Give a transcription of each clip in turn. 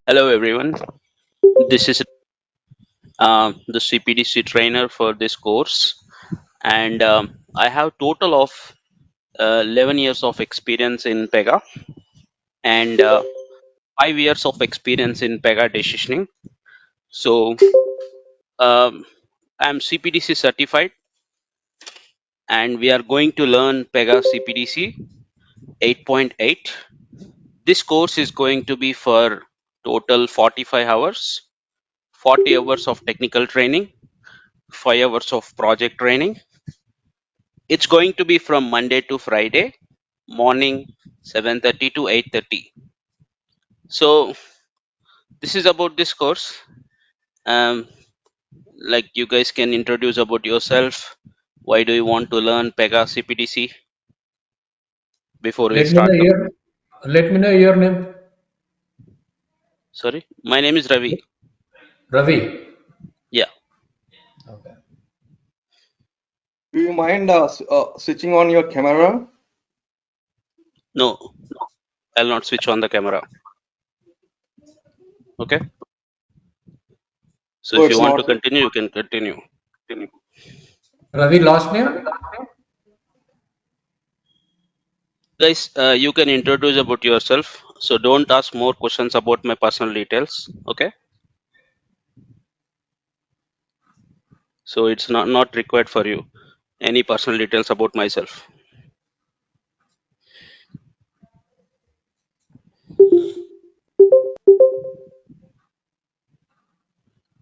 Hello everyone. This is the CPDC trainer for this course, and I have total of 11 years of experience in Pega and 5 years of experience in Pega Decisioning. So I'm CPDC certified, and we are going to learn Pega CPDC 8.8. This course is going to be for total 45 hours, 40 hours of technical training, 5 hours of project training. It's going to be from Monday to Friday, morning 7:30 to 8:30. So this is about this course. Um, like you guys can introduce about yourself. Why do you want to learn Pega CPDC before we Let me know start the? your let me know your name. Sorry, my name is Ravi. Ravi. Yeah, Okay. Do you mind switching on your camera? no, I'll not switch on the camera. Okay. So So if you it's want to not. continue, you can continue. Continue. Ravi last name? Guys, you can introduce about yourself. So don't ask more questions about my personal details. Okay. So it's not required for you any personal details about myself.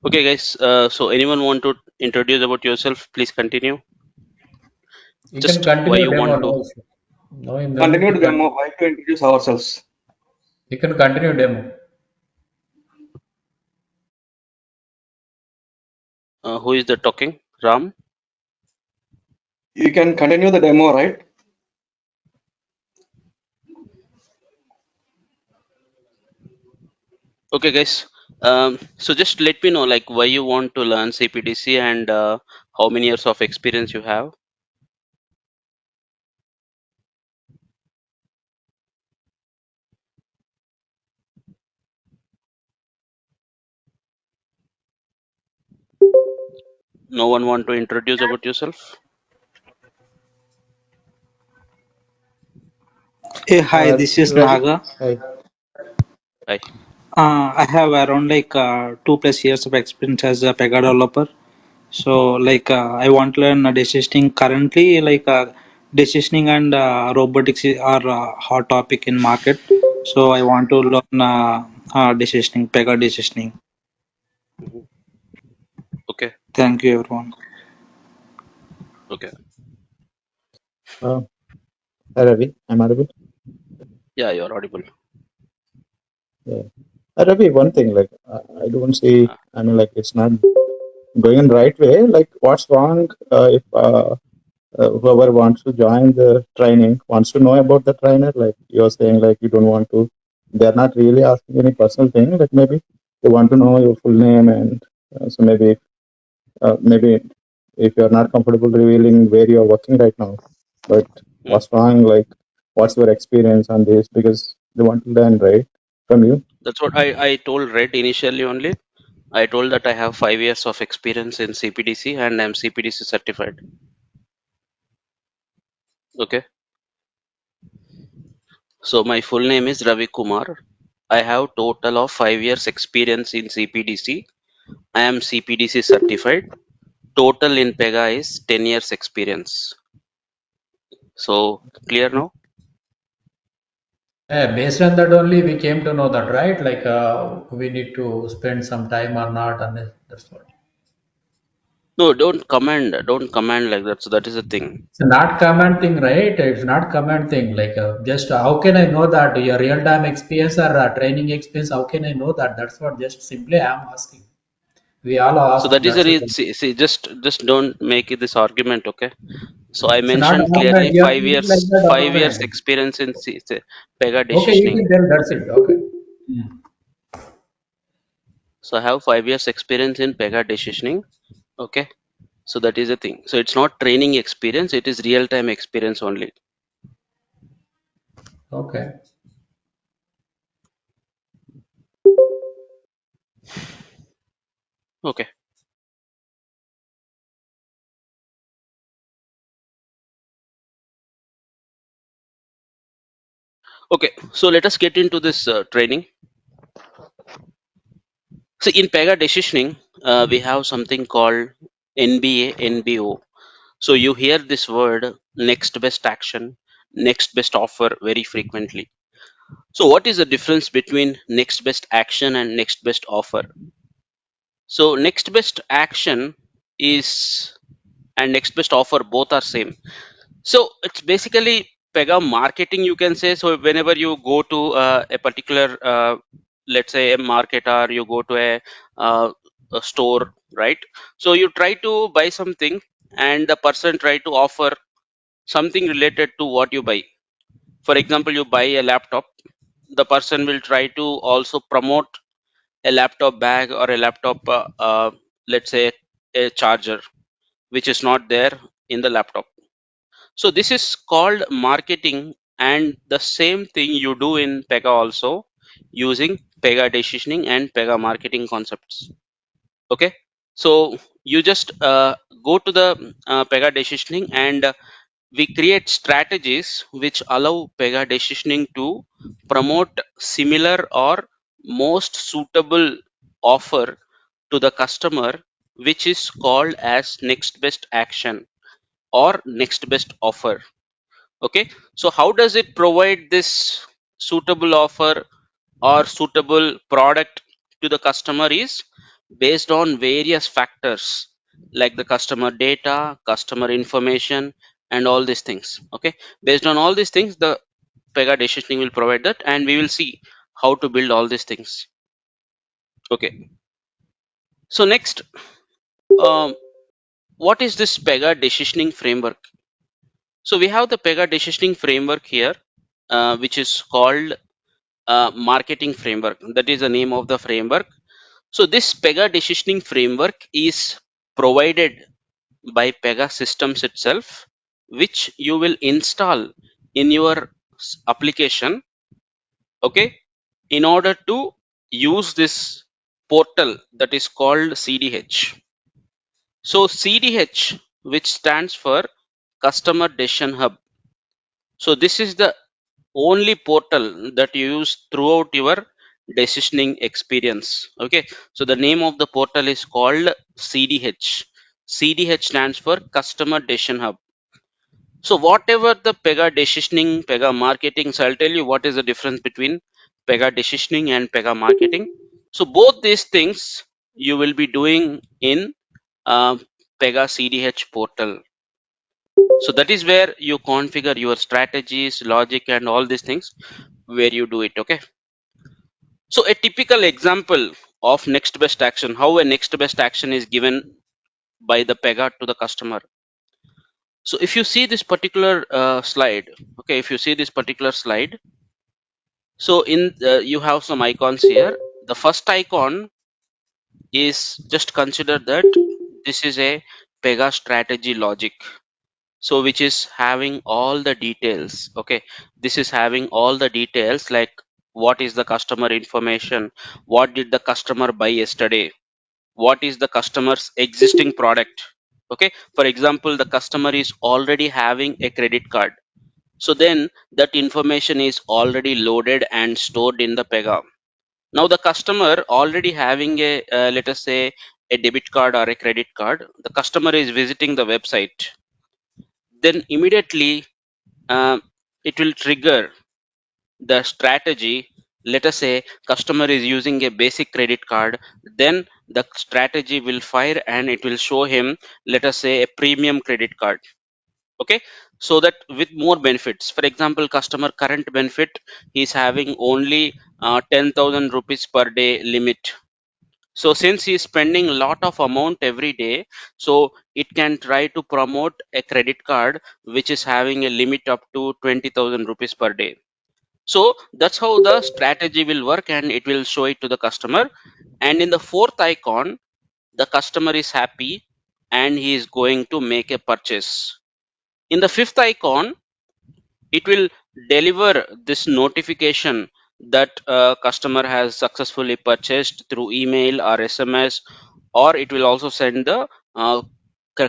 Okay, guys. So anyone want to introduce about yourself? Please continue. You can Just why continue you demo. want to. No issue. No need Continue to the demo. Why to introduce ourselves? You can continue demo. Who is the talking? Ram. You can continue the demo, right? Okay, guys. So just let me know like why you want to learn CPDC and how many years of experience you have. No one want to introduce about yourself. Hey, hi, this is Ravi. Naga. Hi. Hi. I have around 2 plus years of experience as a Pega developer. So I want to learn decisioning. Currently, decisioning and robotics are hot topic in market. So I want to learn decisioning, Pega decisioning. Mhm. Okay. Thank you, everyone. Okay. Uh, Hi, Ravi. I'm audible. Yeah, you're audible. Yeah. Ravi, one thing, I don't see, Uh, I mean, like, it's not going in the right way. Like, what's wrong if whoever wants to join the training wants to know about the trainer? Like, you're saying, like, you don't want to, they're not really asking any personal thing. Like, maybe they want to know your full name. And so maybe if you're not comfortable revealing where you're working right now, but mm. what's wrong, like what's your experience on this, because they want to learn, right, from you. That's what I told Red initially only. I told that I have 5 years of experience in CPDC and I'm CPDC certified. Okay. So my full name is Ravi Kumar. I have total of 5 years experience in CPDC. I am CPDC certified. Total in Pega is 10 years experience. So clear now? Based on that only we came to know that, right? We need to spend some time or not, and that's what. No, don't command. Don't command like that. So that is the thing. It's not common thing, right? It's not common thing. Just how can I know that your real time experience or training experience? How can I know that? That's what. Just simply I'm asking. We all are So asking. that is the That's it. reason. See, just don't make it this argument, okay? So I It's not mentioned argument. clearly You are five thinking like years, that. 5 years Okay. experience in Pega Okay, you decisioning. can tell. That's it. Okay. Hmm. So I have 5 years experience in Pega decisioning. Okay. So that is the thing. So it's not training experience, it is real time experience only. Okay. Okay. Okay. So let us get into this training. So in Pega Decisioning, we have something called NBA, NBO. So you hear this word next best action, next best offer very frequently. So what is the difference between next best action and next best offer? So next best action is and next best offer both are same. So it's basically Pega marketing, you can say. So whenever you go to a particular, let's say a market, or you go to a store, right? So you try to buy something, and the person try to offer something related to what you buy. For example, you buy a laptop, the person will try to also promote a laptop bag or a laptop, let's say a charger, which is not there in the laptop. So this is called marketing, and the same thing you do in Pega also, using Pega decisioning and Pega marketing concepts. Okay, so you just go to the Pega decisioning, and we create strategies which allow Pega decisioning to promote similar or most suitable offer to the customer, which is called as next best action or next best offer. Okay, so how does it provide this suitable offer or suitable product to the customer is based on various factors like the customer data, customer information, and all these things. Okay, based on all these things, the Pega decisioning will provide that, and we will see how to build all these things. Okay, so next, um, what is this Pega decisioning framework? So we have the Pega decisioning framework here, which is called marketing framework. That is the name of the framework. So this Pega decisioning framework is provided by Pega systems itself, which you will install in your application. Okay, in order to use this portal that is called CDH. So CDH, which stands for Customer Decision Hub. So this is the only portal that you use throughout your decisioning experience. Okay, so the name of the portal is called CDH. CDH stands for Customer Decision Hub. So whatever the Pega decisioning, Pega marketing, so I'll tell you what is the difference between Pega decisioning and Pega marketing. So both these things you will be doing in uh, Pega CDH portal. So that is where you configure your strategies, logic, and all these things, where you do it. Okay, so a typical example of next best action, how a next best action is given by the Pega to the customer. So if you see this particular slide, okay, if you see this particular slide, so in you have some icons here. The first icon is, just consider that this is a Pega strategy logic, so which is having all the details. Okay, this is having all the details like what is the customer information, what did the customer buy yesterday, what is the customer's existing product. Okay, for example, the customer is already having a credit card, so then that information is already loaded and stored in the Pega. Now the customer already having a let us say a debit card or a credit card, the customer is visiting the website, then immediately uh, it will trigger the strategy. Let us say customer is using a basic credit card, then the strategy will fire and it will show him, let us say, a premium credit card. Okay, so that with more benefits, for example, customer current benefit, he's having only 10,000 rupees per day limit. So since he is spending a lot of amount every day, so it can try to promote a credit card which is having a limit up to 20,000 rupees per day. So that's how the strategy will work, and it will show it to the customer. And in the fourth icon, the customer is happy and he is going to make a purchase. In the fifth icon, it will deliver this notification that customer has successfully purchased through email or SMS, or it will also send the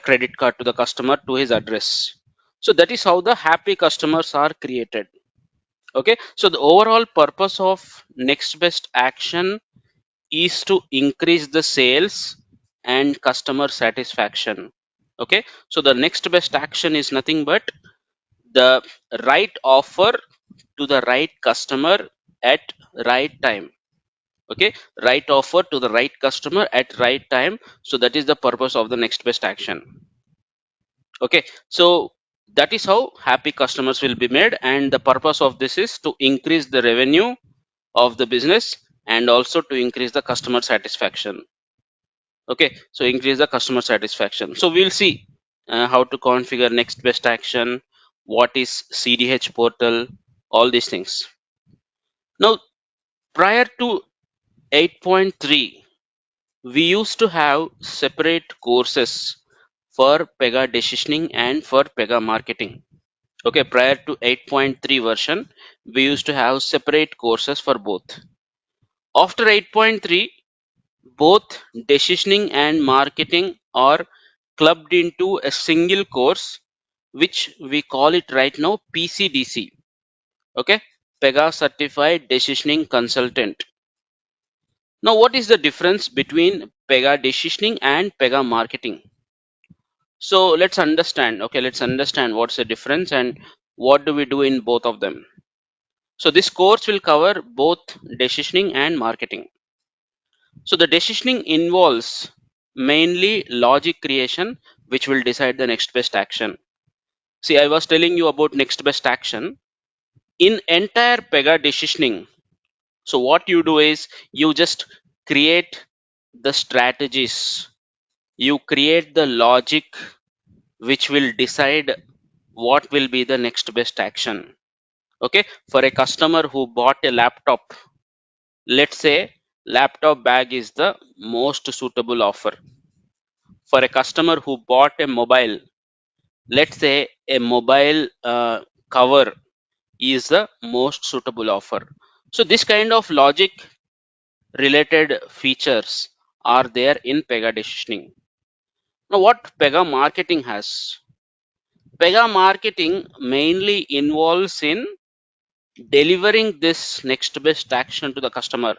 credit card to the customer to his address. So that is how the happy customers are created. Okay, so the overall purpose of next best action is to increase the sales and customer satisfaction. Okay, so the next best action is nothing but the right offer to the right customer at right time. Okay, right offer to the right customer at right time. So that is the purpose of the next best action. Okay, so that is how happy customers will be made, and the purpose of this is to increase the revenue of the business and also to increase the customer satisfaction. Okay, so increase the customer satisfaction. So we'll see how to configure next best action, what is CDH portal, all these things. Now, prior to 8.3, we used to have separate courses for Pega Decisioning and for Pega Marketing. Okay, prior to 8.3 version, we used to have separate courses for both. After 8.3, both decisioning and marketing are clubbed into a single course, which we call it right now PCDC. Okay, Pega Certified Decisioning Consultant. Now, what is the difference between Pega Decisioning and Pega Marketing? So let's understand. Okay, let's understand what's the difference and what do we do in both of them. So this course will cover both decisioning and marketing. So the decisioning involves mainly logic creation, which will decide the next best action. See, I was telling you about next best action. In entire Pega decisioning, so what you do is you just create the strategies, you create the logic which will decide what will be the next best action. Okay, for a customer who bought a laptop, let's say laptop bag is the most suitable offer. For a customer who bought a mobile, let's say a mobile cover is the most suitable offer. So this kind of logic related features are there in Pega decisioning. Now what Pega marketing has? Pega marketing mainly involves in delivering this next best action to the customer.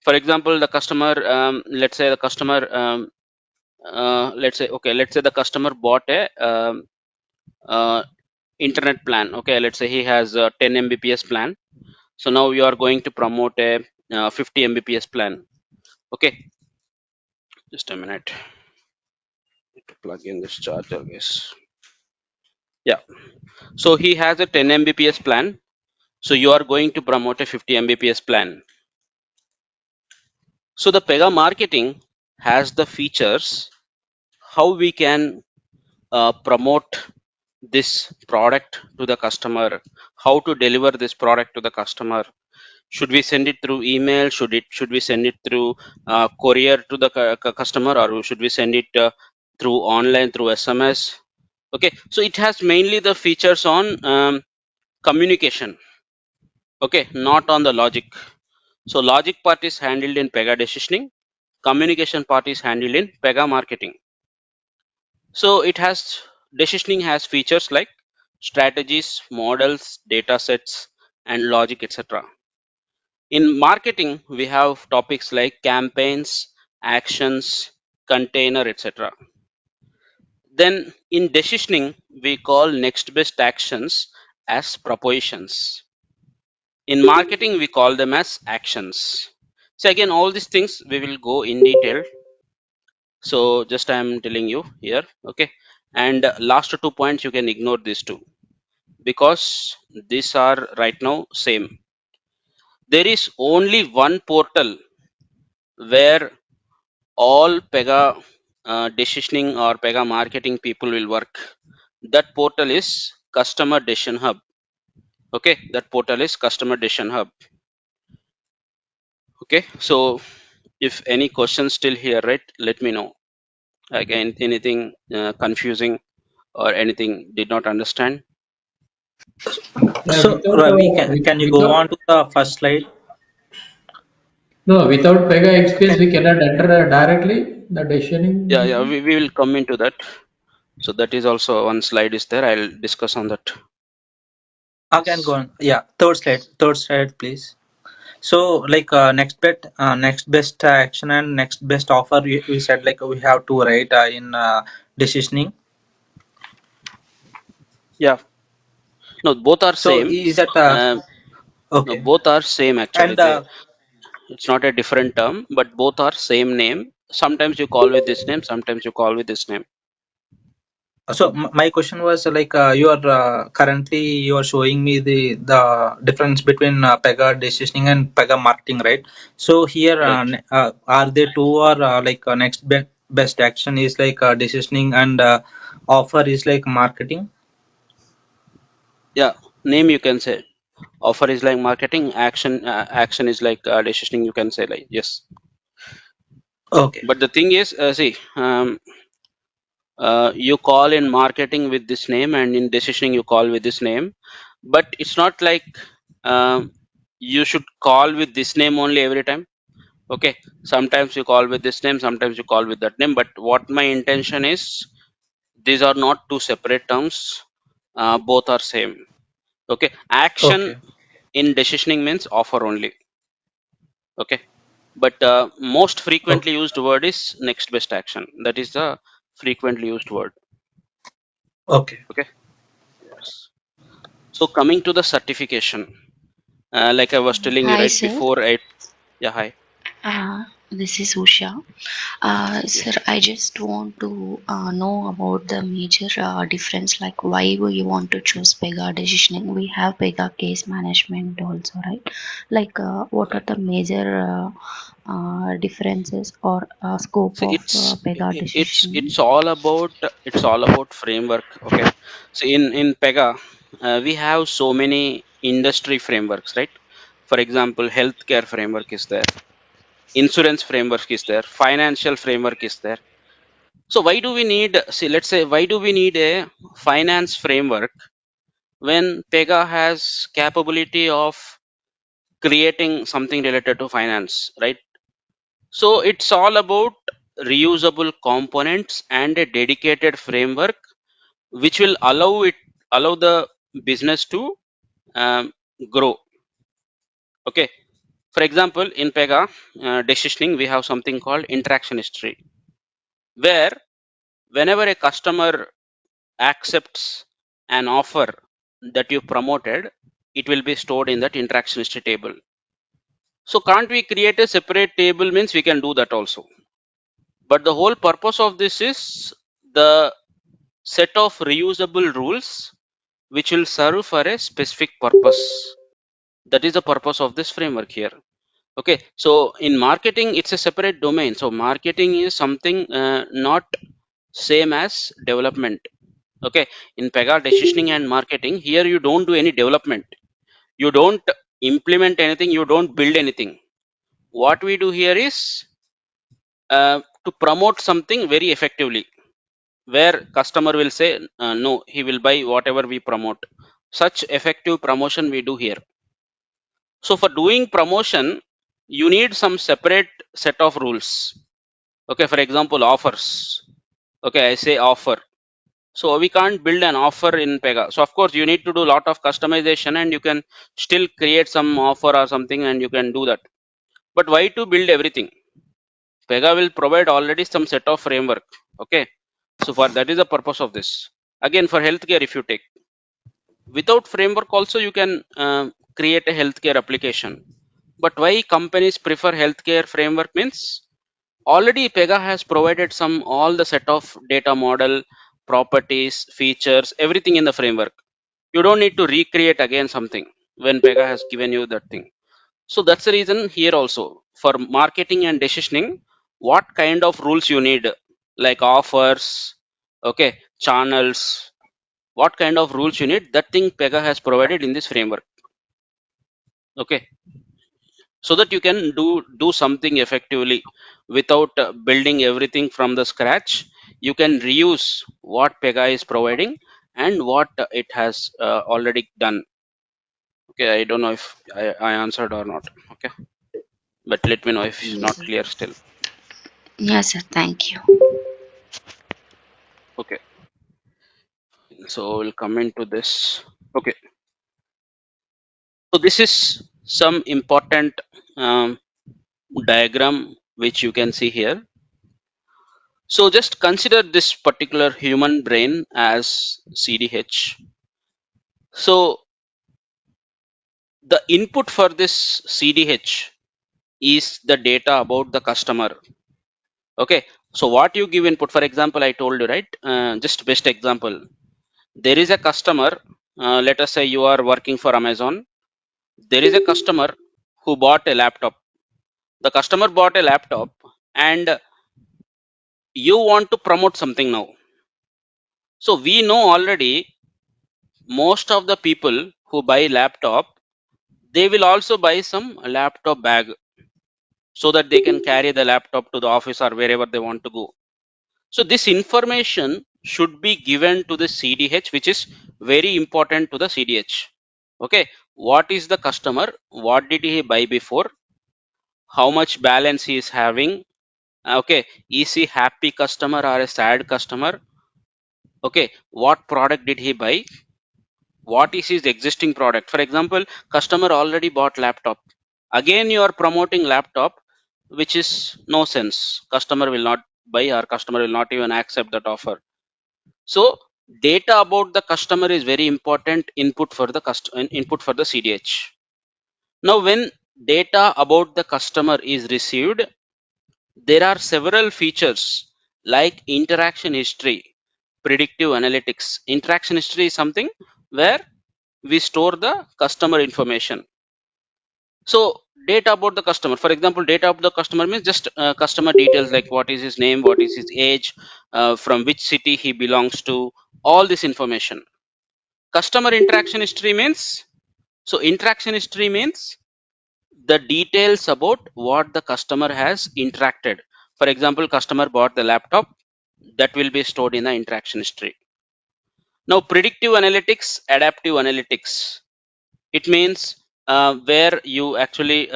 For example, the customer, let's say the customer, let's say the customer bought a uh, internet plan. Okay, let's say he has a 10 Mbps plan. So now you are going to promote a 50 Mbps plan. Okay, just a minute. Need to plug in this charger, guys. Yeah. So he has a 10 Mbps plan. So you are going to promote a 50 Mbps plan. So the Pega marketing has the features how we can promote this product to the customer, how to deliver this product to the customer. Should we send it through email? Should we send it through courier to the customer, or should we send it through online through SMS? Okay, so it has mainly the features on communication. Okay, not on the logic. So logic part is handled in Pega decisioning. Communication part is handled in Pega marketing. So it has decisioning has features like strategies, models, data sets, and logic, etc. In marketing, we have topics like campaigns, actions, container, etc. Then in decisioning, we call next best actions as propositions. In marketing, we call them as actions. So again, all these things we will go in detail. So just I am telling you here, okay. And last 2 points you can ignore these two because these are right now same. There is only one portal where all Pega decisioning or Pega marketing people will work. That portal is Customer Decision Hub. Okay, that portal is Customer Decision Hub. Okay, so if any questions still here, right, let me know. Again, anything confusing or anything did not understand. Yeah, So Ravi, can you go without on to the first slide? no, without Pega experience, we cannot enter directly the decisioning Yeah, machine. we will come into that. So that is also one slide is there. I'll discuss on that. I can go on. Yeah, third slide, please. So like next best action and next best offer. We said like we have to write in decisioning. Yeah, no, both are So same. is that No, okay? both are same actually. And It's not a different term, but both are same name. Sometimes you call with this name, sometimes you call with this name. so my question was like you are currently you are showing me the difference between Pega decisioning and Pega marketing, right? So here Right. are there two or like next best action is like decisioning and offer is like marketing? Yeah, name you can say. Offer is like marketing. Action is like decisioning. You can say like yes. Okay, But the thing is, see, you call in marketing with this name, and in decisioning you call with this name. But it's not like um, you should call with this name only every time. Okay, sometimes you call with this name, sometimes you call with that name. But what my intention is, these are not two separate terms. Both are same. Okay, action okay, in decisioning means offer only. Okay, but most frequently okay, used word is next best action. That is the frequently used word. okay. Okay, yes. So coming to the certification, like I was telling you Hi, right sir. before, I yeah, hi. This is Usha. Sir, Yes. I just want to know about the major difference, like why we want to choose Pega decisioning. We have Pega case management also, right? Like, what are Right. the major differences or scope So of Pega it's decisioning? all about framework. Okay. So in Pega, we have so many industry frameworks, right? For example, healthcare framework is there, insurance framework is there, financial framework is there. So why do we need? See, let's say why do we need a finance framework when Pega has capability of creating something related to finance, right? So it's all about reusable components and a dedicated framework which will allow the business to um, grow. Okay. For example, in Pega decisioning, we have something called interaction history, where whenever a customer accepts an offer that you promoted, it will be stored in that interaction history table. So can't we create a separate table? Means we can do that also. But the whole purpose of this is the set of reusable rules which will serve for a specific purpose. That is the purpose of this framework here. Okay, so in marketing it's a separate domain. So marketing is something not same as development. Okay, in Pega decisioning and marketing, here you don't do any development, you don't implement anything, you don't build anything. What we do here is to promote something very effectively, where customer will say no, he will buy whatever we promote. Such effective promotion we do here. So for doing promotion, you need some separate set of rules. Okay, for example, offers. Okay, I say offer. So we can't build an offer in Pega. So of course you need to do a lot of customization, and you can still create some offer or something, and you can do that. But why to build everything? Pega will provide already some set of framework. Okay, so for that is the purpose of this. Again, for healthcare, if you take, without framework also you can create a healthcare application. But why companies prefer healthcare framework means, already Pega has provided some all the set of data model, properties, features, everything in the framework. You don't need to recreate again something when Pega has given you that thing. So that's the reason here also, for marketing and decisioning, what kind of rules you need, like offers, okay, channels, what kind of rules you need, that thing Pega has provided in this framework. Okay, so that you can do something effectively without building everything from the scratch. You can reuse what Pega is providing, and what it has already done. Okay, I don't know if I answered or not. Okay, but let me know if it's Yes, not sir. clear still. Yes, sir. Thank you. Okay, so we'll come into this. Okay, so this is some important um, diagram which you can see here. So just consider this particular human brain as CDH. So the input for this CDH is the data about the customer. Okay, so what you give input, for example, I told you, right? Just best example. There is a customer, let us say you are working for Amazon. There is a customer who bought a laptop. The customer bought a laptop and you want to promote something now. So we know already most of the people who buy laptop, they will also buy some laptop bag so that they can carry the laptop to the office or wherever they want to go. So this information should be given to the CDH, which is very important to the CDH. Okay, what is the customer? What did he buy before? How much balance he is having? Okay, is he happy customer or a sad customer? Okay, what product did he buy? What is his existing product? For example, customer already bought laptop. Again, you are promoting laptop, which is no sense. Customer will not buy or customer will not even accept that offer. So data about the customer is very important input for the input for the CDH. Now, when data about the customer is received, there are several features like interaction history, predictive analytics. Interaction history is something where we store the customer information. So data about the customer, for example, data about the customer means just customer details like what is his name, what is his age, from which city he belongs to, all this information. Customer interaction history means, so interaction history means the details about what the customer has interacted. For example, customer bought the laptop, that will be stored in the interaction history. Now predictive analytics, adaptive analytics, it means where you actually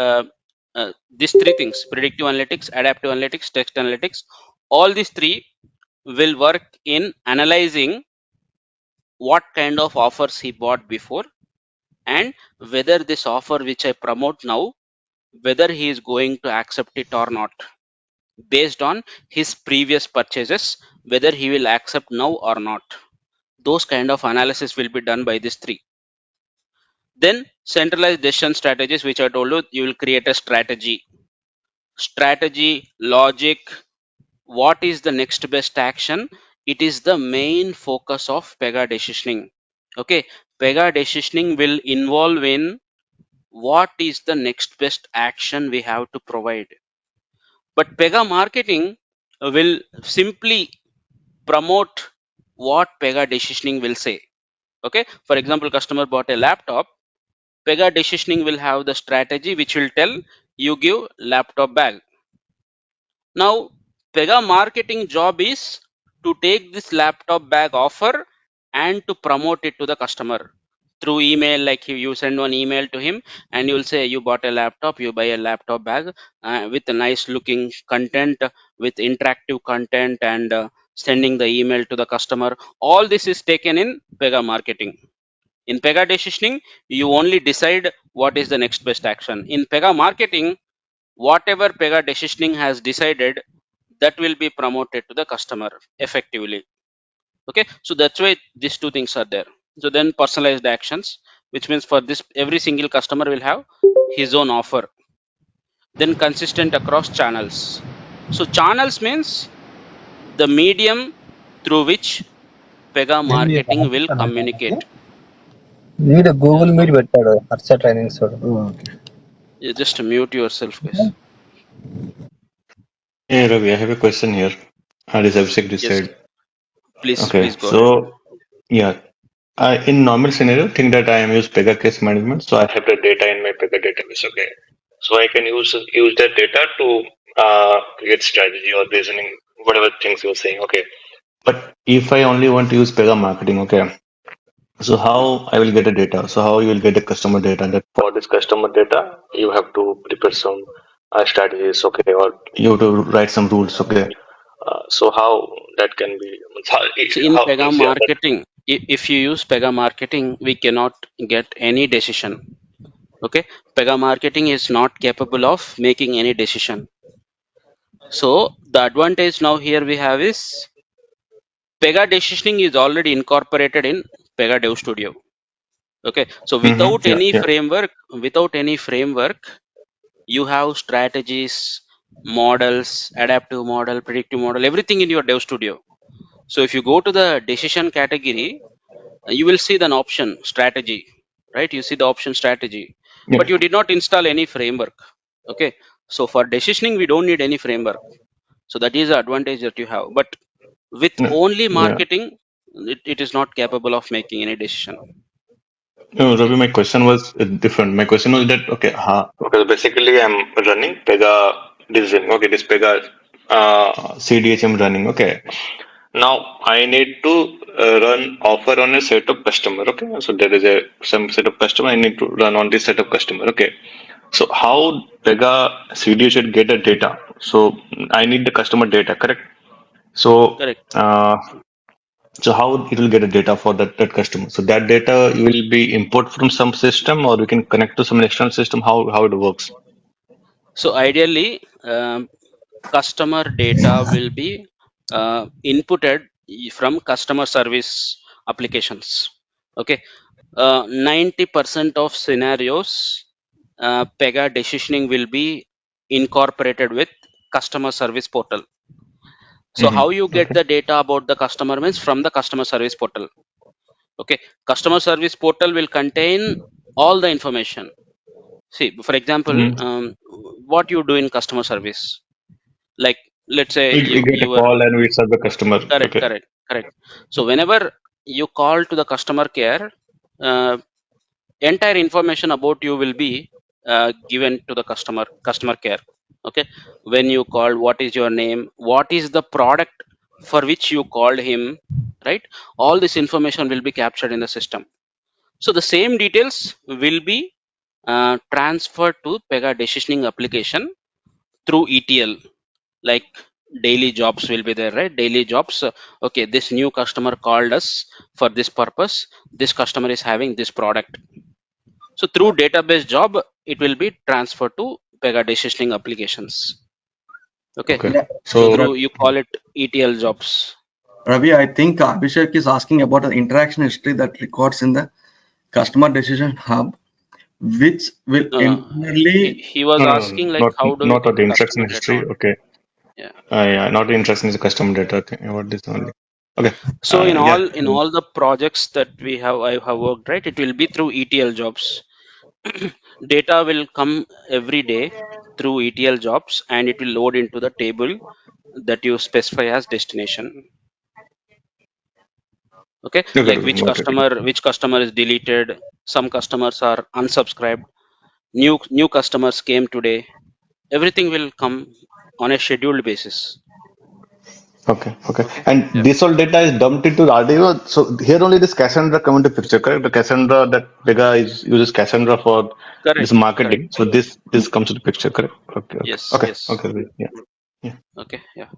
these three things: predictive analytics, adaptive analytics, text analytics, all these three will work in analyzing what kind of offers he bought before and whether this offer which I promote now, whether he is going to accept it or not, based on his previous purchases, whether he will accept now or not. Those kind of analysis will be done by these three. Then centralized decision strategies, which I told you, you will create a strategy, logic, what is the next best action. It is the main focus of Pega decisioning. Okay, Pega decisioning will involve in what is the next best action we have to provide. But Pega marketing will simply promote what Pega decisioning will say. Okay, for example, customer bought a laptop. Pega decisioning will have the strategy which will tell you give laptop bag. Now, Pega marketing job is to take this laptop bag offer and to promote it to the customer through email. Like you send one email to him and you will say you bought a laptop, you buy a laptop bag with a nice looking content, with interactive content, and sending the email to the customer. All this is taken in Pega marketing. In Pega decisioning, you only decide what is the next best action. In Pega marketing, whatever Pega decisioning has decided, that will be promoted to the customer effectively. Okay, so that's why these two things are there. So then personalized actions, which means for this every single customer will have his own offer. Then consistent across channels. So channels means the medium through which Pega Then we marketing will communicate. need a Yeah, Google Meet some, పెట్టాడు Harsha trainings okay you just mute yourself, guys. Hey Ravi, I have a question here. How does Abhishek Yes, decide? Okay, please go ahead. so yeah, in normal scenario, think that I am use Pega case management, so I have the data in my Pega database. Okay, so I can use that data to create strategy or reasoning, whatever things you're saying. Okay, but if I only want to use Pega marketing, okay, So how I will get the data? So how you will get the customer data? That for this customer data, you have to prepare some strategies, okay, or you have to write some rules, okay. So how that can be? See, in How Pega means yeah, that, marketing, if you use Pega marketing, we cannot get any decision. Okay, Pega marketing is not capable of making any decision. So the advantage now here we have is Pega Decisioning is already incorporated in Pega Dev Studio. Okay, so yeah, yeah, without any framework, you have strategies, models, adaptive model, predictive model, everything in your Dev Studio. So if you go to the decision category, you will see an option strategy, right? You see the option strategy, yeah. but you did not install any framework. Okay, so for decisioning, we don't need any framework. So that is the advantage that you have. But with No, only yeah. marketing, it is not capable of making any decision. No, Okay, Ravi, my question was different. My question was that okay, because basically I'm running Pega Decisioning. Okay, this Pega CDH I'm running. Okay, now I need to run offer on a set of customer. Okay, so there is a some set of customer I need to run on this set of customer. Okay, so how Pega CDH should get the data? So I need the customer data, correct? So correct. so how it will get the data for that customer? So that data will be import from some system or we can connect to some external system. How it works? So ideally, customer data will be inputted from customer service applications. Okay, 90% of scenarios, Pega decisioning will be incorporated with customer service portal. So how you get Okay. the data about the customer means from the customer service portal. Okay, customer service portal will contain all the information. See, for example, hmm what you do in customer service, like let's say We get a you were call and we serve the customer. correct, Okay. correct, correct. So whenever you call to the customer care, uh, entire information about you will be given to the customer care. Okay, when you call, what is your name, what is the product for which you called him, right? All this information will be captured in the system. So the same details will be transferred to Pega decisioning application through ETL, like daily jobs will be there, right? Daily jobs, okay, this new customer called us for this purpose, this customer is having this product. So through database job, it will be transferred to Pega decisioning applications. Okay, Okay. Yeah. so So Ra- through you call it ETL jobs. Ravi, I think Abhishek is asking about the interaction history that records in the customer decision hub, which will No, no, internally. he was no, asking like not how do we not get on the interaction customer data history. on. Okay. Yeah. Yeah, not the interaction is the customer data. Okay. What this only? Okay. So in Yeah. all the projects that I have worked, right, it will be through ETL jobs. Data will come every day through ETL jobs, and it will load into the table that you specify as destination. Okay, Okay. like Okay. Got it. which customer is deleted, some customers are unsubscribed, new customers came today, everything will come on a scheduled basis. Okay, okay. Okay, And yeah, this all data is dumped into the RDO. So here only this Cassandra come into picture, correct? The Cassandra that Pega uses Cassandra for this correct, correct, marketing. So this comes into picture, correct? Okay, okay, yes, okay, yes, okay. Yeah, yeah. okay, yeah,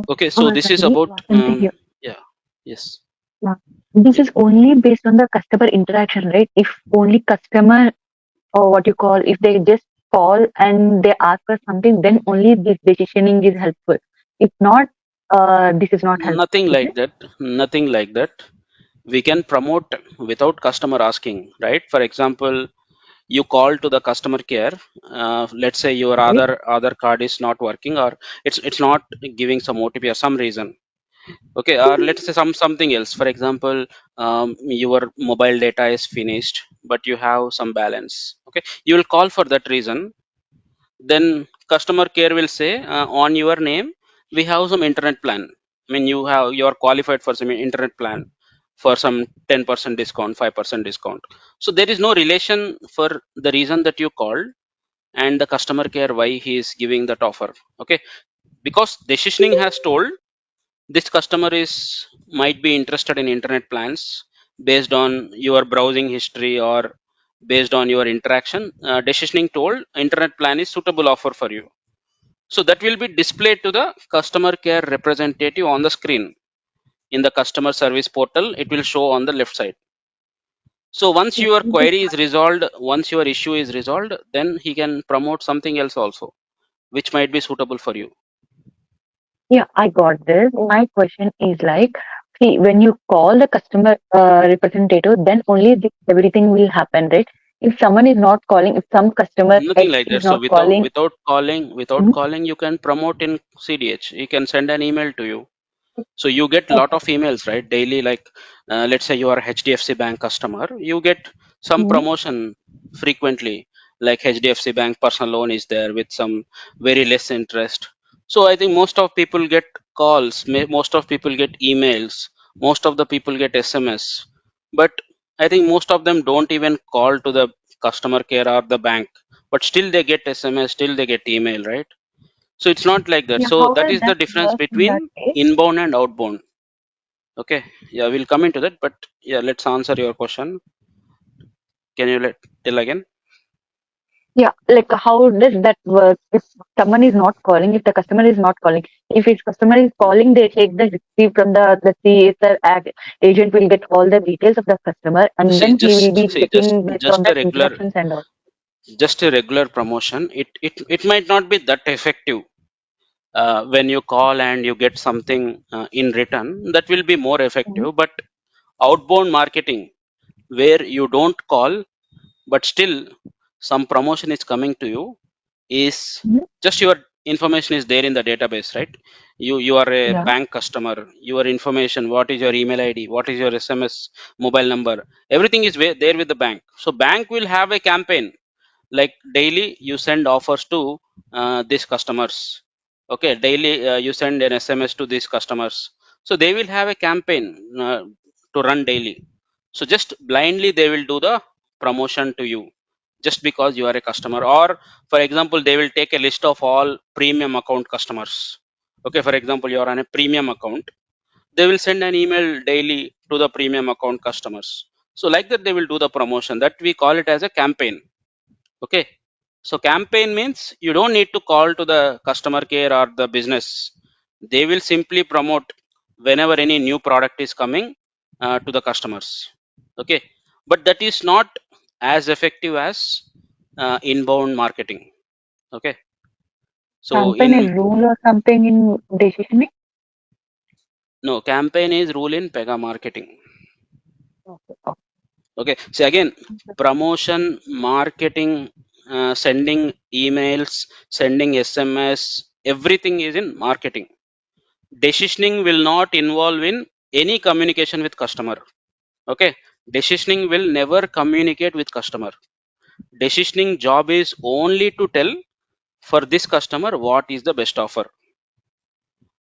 okay. So Or this is Ravi, about Vasanthi here. yeah, yes, Yeah. This yeah, is only based on the customer interaction, right? If only customer or what you call, if they just call and they ask us something, then only this decisioning is helpful. If not, this is not helpful. nothing Is like it? that, nothing like that. We can promote without customer asking, right? For example, you call to the customer care, let's say your Okay. other card is not working, or it's not giving some OTP or some reason. Okay, or let's say something else. For example, your mobile data is finished but you have some balance. Okay, you will call for that reason. Then customer care will say, on your name we have some internet plan. I mean, you are qualified for some internet plan for some 10% discount, 5% discount. So there is no relation for the reason that you called and the customer care why he is giving that offer. Okay, because decisioning has told this customer is might be interested in internet plans, based on your browsing history or based on your interaction. Decisioning told internet plan is suitable offer for you. So that will be displayed to the customer care representative on the screen. In the customer service portal, it will show on the left side. So once Yeah, your this, query is resolved, once your issue is resolved, then he can promote something else also, which might be suitable for you. yeah, I got this. My question is like, see, when you call the customer representative, then only everything will happen, right? If someone is not calling, if some customer Nothing X like is that. So not calling, without mhm, calling, you can promote in CDH. He can send an email to you. So you get a lot okay. of emails, right? Daily, like let's say you are a HDFC Bank customer, you get some Mhm. promotion frequently. Like HDFC Bank personal loan is there with some very less interest. So I think most of people get calls, most of people get emails, most of the people get SMS. But I think most of them don't even call to the customer care or the bank. But still they get SMS, still they get email, right? So it's not like that. Yeah, So how that does is the that difference work in that between case? inbound and outbound. Okay, yeah, we'll come into that, but yeah, let's answer your question. Can you tell again? Yeah, like how does that work if someone is not calling, if the customer is not calling? If his customer is calling, they take the receipt from the CSR agent will get all the details of the customer and See, then he will just be see, just checking based on just a the regular, interactions and all. just a regular promotion. It might not be that effective. When you call and you get something in return, that will be more Mhm. effective. But outbound marketing, where you don't call, but still some promotion is coming to you, is Mhm. just your information is there in the database, right? You are a Yeah. bank customer, your information, what is your email ID, what is your SMS mobile number, everything is there with the bank. So bank will have a campaign, like daily you send offers to these customers. Okay, daily you send an SMS to these customers. So they will have a campaign to run daily. So just blindly they will do the promotion to you just because you are a customer. Or for example, they will take a list of all premium account customers. Okay, for example, you are on a premium account, they will send an email daily to the premium account customers. So like that they will do the promotion, that we call it as a campaign. Okay, so campaign means you don't need to call to the customer care or the business. They will simply promote whenever any new product is coming to the customers. Okay, but that is not as effective as inbound marketing. Okay, so Campaign is in rule or something in decisioning. no, campaign is rule in Pega marketing. Okay. Okay, so again, Okay. promotion marketing, sending emails, sending SMS, everything is in marketing. Decisioning will not involve in any communication with customer. Okay, decisioning will never communicate with customer. Decisioning job is only to tell for this customer what is the best offer.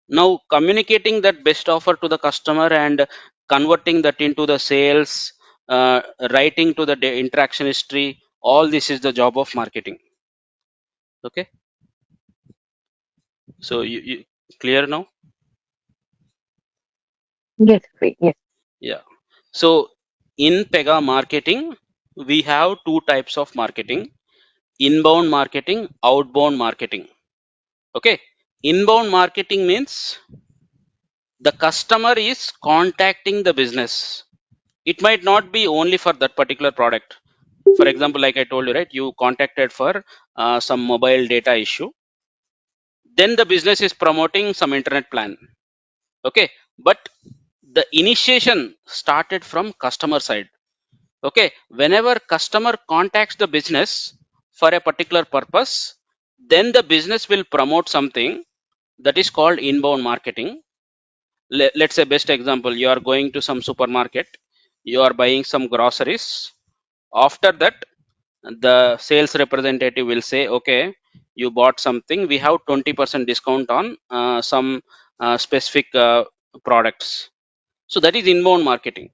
Now communicating that best offer to the customer and converting that into the sales, uh, writing to the interaction history, all this is the job of marketing. Okay, so you clear now? Yes, wait, yes. Yeah, so in Pega marketing we have two types of marketing: inbound marketing, outbound marketing. Okay, inbound marketing means the customer is contacting the business. It might not be only for that particular product. For example, like I told you, right, you contacted for some mobile data issue, then the business is promoting some internet plan. Okay, but the initiation started from customer side. Okay, whenever customer contacts the business for a particular purpose, then the business will promote something that is called inbound marketing. Let's say best example, you are going to some supermarket, you are buying some groceries. After that, the sales representative will say, okay, you bought something, we have 20% discount on some specific products. So that is inbound marketing.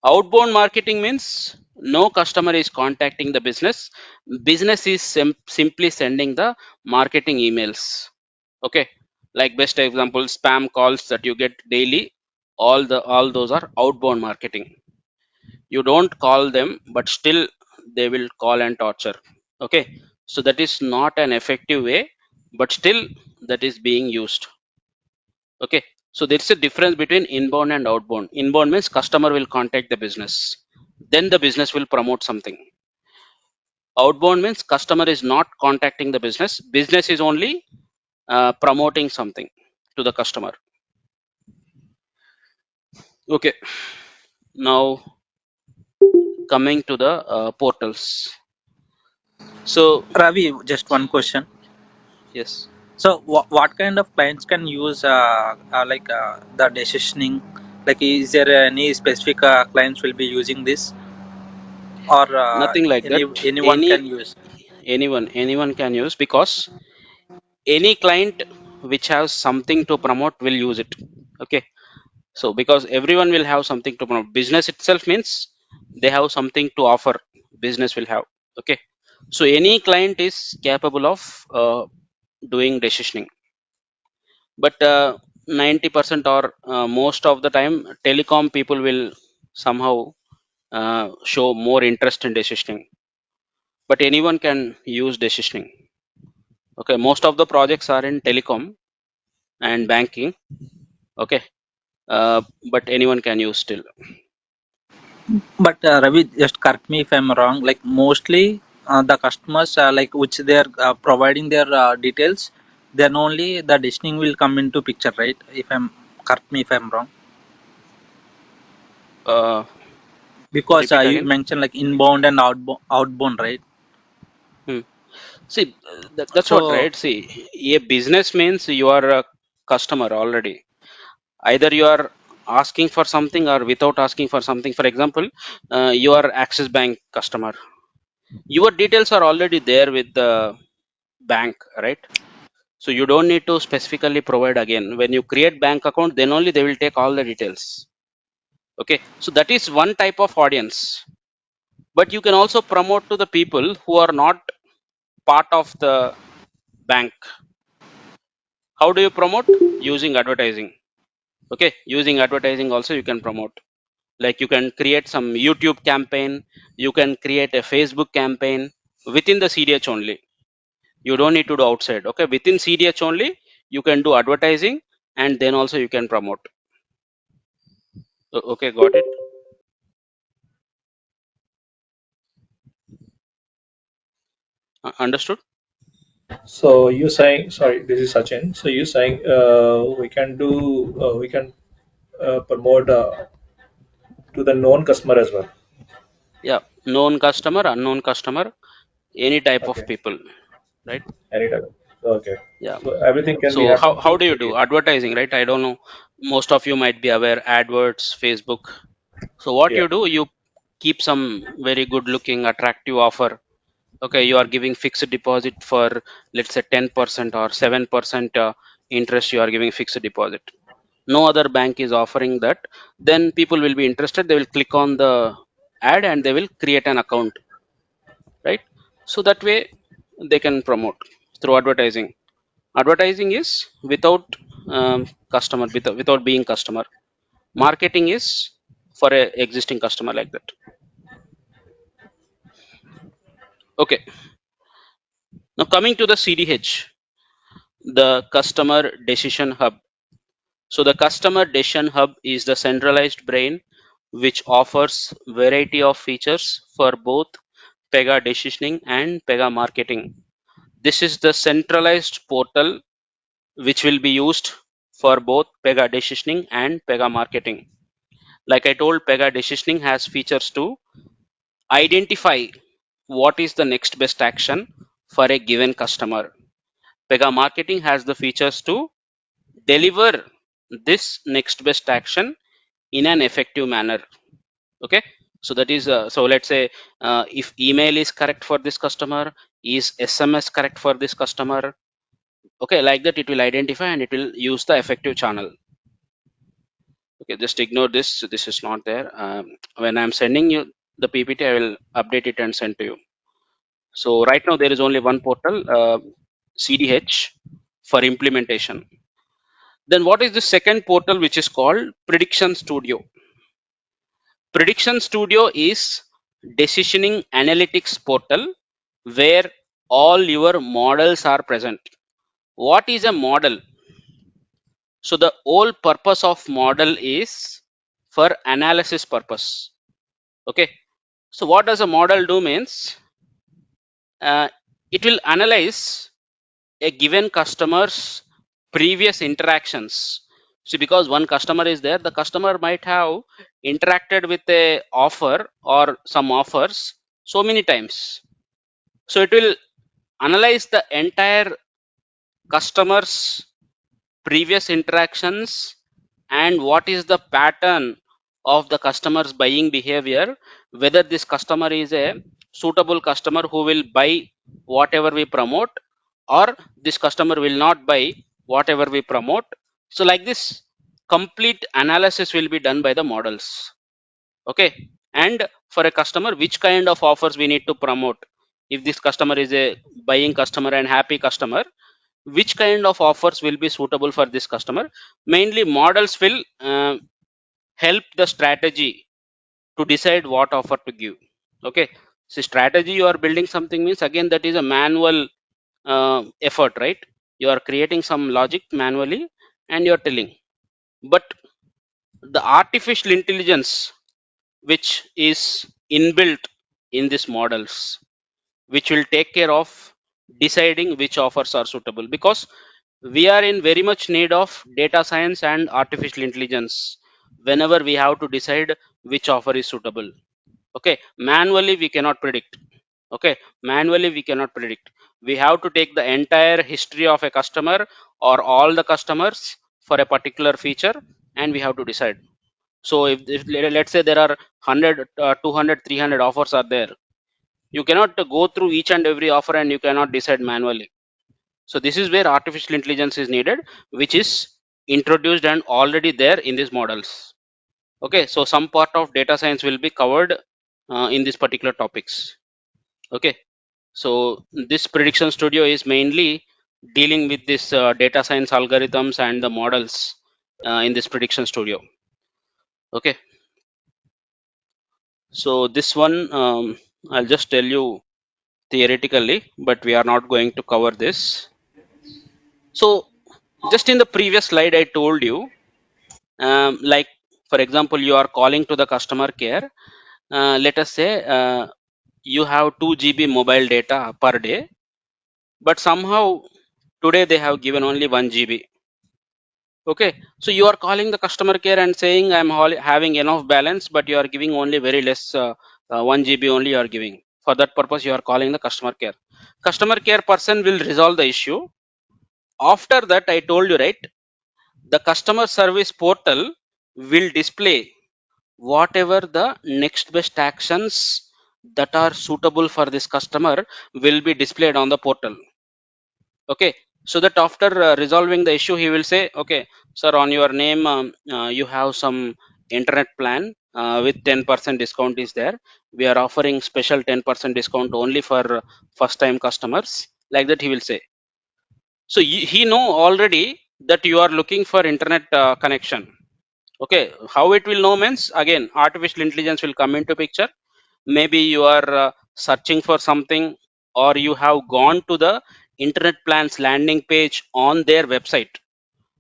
Outbound marketing means no customer is contacting the business. Business is simply sending the marketing emails. Okay, like best example, spam calls that you get daily, all those are outbound marketing. You don't call them, but still they will call and torture. Okay, so that is not an effective way, but still that is being used. Okay, so there is a difference between inbound and outbound. Inbound means customer will contact the business, then the business will promote something. Outbound means customer is not contacting the business, business is only promoting something to the customer. Okay, now coming to the portals. So Ravi, just one question. yes, So, what kind of clients can use the decisioning? Like, is there any specific clients will be using this, or nothing like that. anyone Any can use? anyone can use, because any client which has something to promote will use it. Okay, so because everyone will have something to promote, business itself means they have something to offer, business will have. Okay, so any client is capable of doing decisioning, but 90% or most of the time telecom people will somehow show more interest in decisioning, but anyone can use decisioning. Okay, most of the projects are in telecom and banking. Okay, uh, but anyone can use still. But Ravi, just correct me if I'm wrong. Like mostly the customers, like which they are providing their details, then only the decisioning will come into picture, right? If I'm correct me if I'm wrong. uh, Because Repeat you again. mentioned like inbound and outbound, right? Hmm. See, that's what, So right? See, a business means you are a customer already. Either you are asking for something or without asking for something. For example, you are Axis Bank customer. Your details are already there with the bank, right? So you don't need to specifically provide again. When you create bank account, then only they will take all the details. Okay, so that is one type of audience. But you can also promote to the people who are not part of the bank. How do you promote? Using advertising. Okay, using advertising also you can promote. Like you can create some YouTube campaign, you can create a Facebook campaign within the CDH only. You don't need to do outside. Okay, within CDH only you can do advertising, and then also you can promote. Okay, got it. Understood. So you saying, sorry, this is Sachin. So you saying we can promote to the known customer as well. Yeah, known customer, unknown customer, any type of Okay, people, right? anytime. Okay, Yeah. so everything can be So happen how through do you do CDH. advertising, right? I don't know. Most of you might be aware AdWords, Facebook. So what Yeah. you do, you keep some very good looking, attractive offer. Okay, you are giving fixed deposit for, let's say, 10% or 7% interest. You are giving fixed deposit. No other bank is offering that. Then people will be interested. They will click on the ad and they will create an account, right? So that way they can promote through advertising. Advertising is without customer, without being customer. Marketing is for a existing customer, like that. Okay, now coming to the CDH, the customer decision hub. So the customer decision hub is the centralized brain which offers variety of features for both Pega decisioning and Pega marketing. This is the centralized portal which will be used for both Pega decisioning and Pega marketing. Like I told, Pega decisioning has features to identify what is the next best action for a given customer. Pega marketing has the features to deliver this next best action in an effective manner. Okay, so that is so let's say if email is correct for this customer, is SMS correct for this customer. Okay, like that it will identify and it will use the effective channel. Okay, just ignore this. This is not there. When I'm sending you the PPT, I will update it and send to you. So right now there is only one portal, CDH, for implementation. Then what is the second portal, which is called Prediction Studio? Prediction Studio is decisioning analytics portal where all your models are present. What is a model? So the whole purpose of model is for analysis purpose. Okay. So what does a model do means it will analyze a given customer's previous interactions. See, because one customer is there, the customer might have interacted with a offer or some offers so many times. So it will analyze the entire customer's previous interactions and what is the pattern of the customer's buying behavior, whether this customer is a suitable customer who will buy whatever we promote, or this customer will not buy whatever we promote. So like this, complete analysis will be done by the models. Okay. And for a customer, which kind of offers we need to promote? If this customer is a buying customer and happy customer, which kind of offers will be suitable for this customer? Mainly models will help the strategy to decide what offer to give. Okay. So strategy you are building something means, again, that is a manual effort, right? You are creating some logic manually and you are telling. But the artificial intelligence which is inbuilt in these models, which will take care of deciding which offers are suitable, because we are in very much need of data science and artificial intelligence whenever we have to decide which offer is suitable. Okay. Manually we cannot predict. Okay. Manually we cannot predict. We have to take the entire history of a customer or all the customers for a particular feature and we have to decide. So if let's say there are 100 200 300 offers are there, you cannot go through each and every offer and you cannot decide manually. So this is where artificial intelligence is needed, which is introduced and already there in these models. Okay. So some part of data science will be covered in these particular topics. Okay. So this prediction studio is mainly dealing with this data science algorithms and the models in this prediction studio. Okay. So this one I'll just tell you theoretically, but we are not going to cover this. So just in the previous slide I told you, like for example, you are calling to the customer care. Let us say you have 2 GB mobile data per day, but somehow today they have given only 1 GB. Okay. So you are calling the customer care and saying I'm having enough balance, but you are giving only very less 1 GB only you are giving. For that purpose you are calling the customer care. Customer care person will resolve the issue. After that, I told you, right, the customer service portal will display whatever the next best actions that are suitable for this customer will be displayed on the portal. Okay. So that after resolving the issue, he will say, okay, sir, on your name you have some internet plan with 10% discount is there. We are offering special 10% discount only for first time customers. Like that he will say. So he know already that you are looking for internet connection. Okay. How it will know means, again, artificial intelligence will come into picture. Maybe you are searching for something, or you have gone to the internet plans landing page on their website.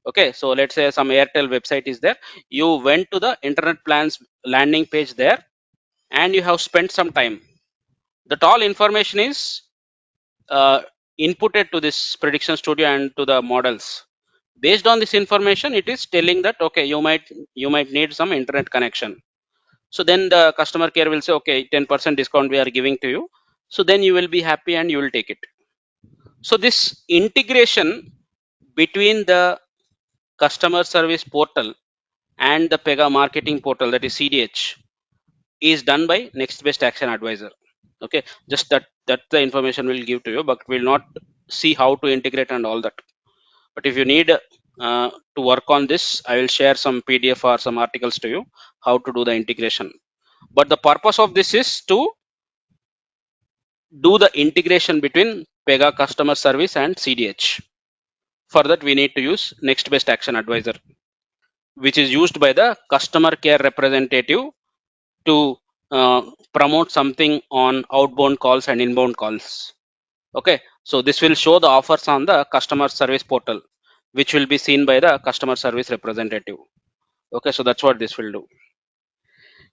Okay. So let's say some Airtel website is there. You went to the internet plans landing page there and you have spent some time. That all information is inputted to this prediction studio and to the models. Based on this information, it is telling that okay, you might need some internet connection. So then the customer care will say, okay, 10% discount we are giving to you. So then you will be happy and you will take it. So this integration between the customer service portal and the Pega marketing portal, that is CDH, is done by next best action advisor. Okay. Just that the information will give to you, but will not see how to integrate and all that. But if you need to work on this, I will share some PDF or some articles to you how to do the integration. But the purpose of this is to do the integration between Pega customer service and CDH. For that we need to use next best action advisor, which is used by the customer care representative to promote something on outbound calls and inbound calls. Okay, so this will show the offers on the customer service portal, which will be seen by the customer service representative. Okay, so that's what this will do.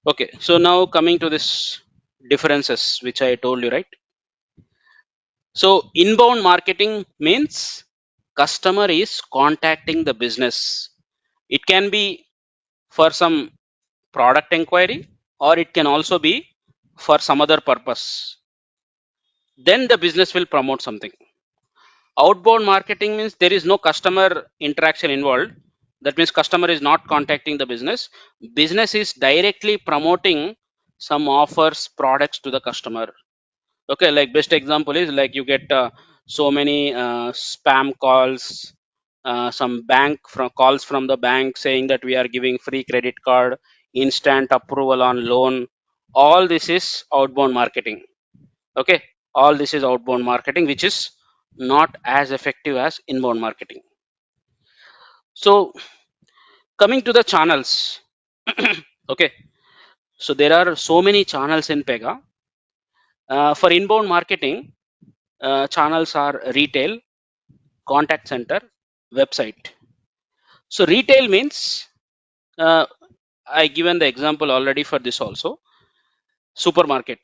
Okay, so now coming to this differences which I told you, right? So inbound marketing means customer is contacting the business. It can be for some product inquiry, or it can also be for some other purpose. Then the business will promote something. Outbound marketing means there is no customer interaction involved. That means customer is not contacting the business. Business is directly promoting some offers, products to the customer. Okay, like best example is like you get so many spam calls, some bank from calls from the bank saying that we are giving free credit card, instant approval on loan. All this is outbound marketing. Okay, all this is outbound marketing, which is not as effective as inbound marketing. So coming to the channels. Okay, so there are so many channels in Pega. For inbound marketing, channels are retail, contact center, website. So retail means uh, I given the example already for this also. Supermarket.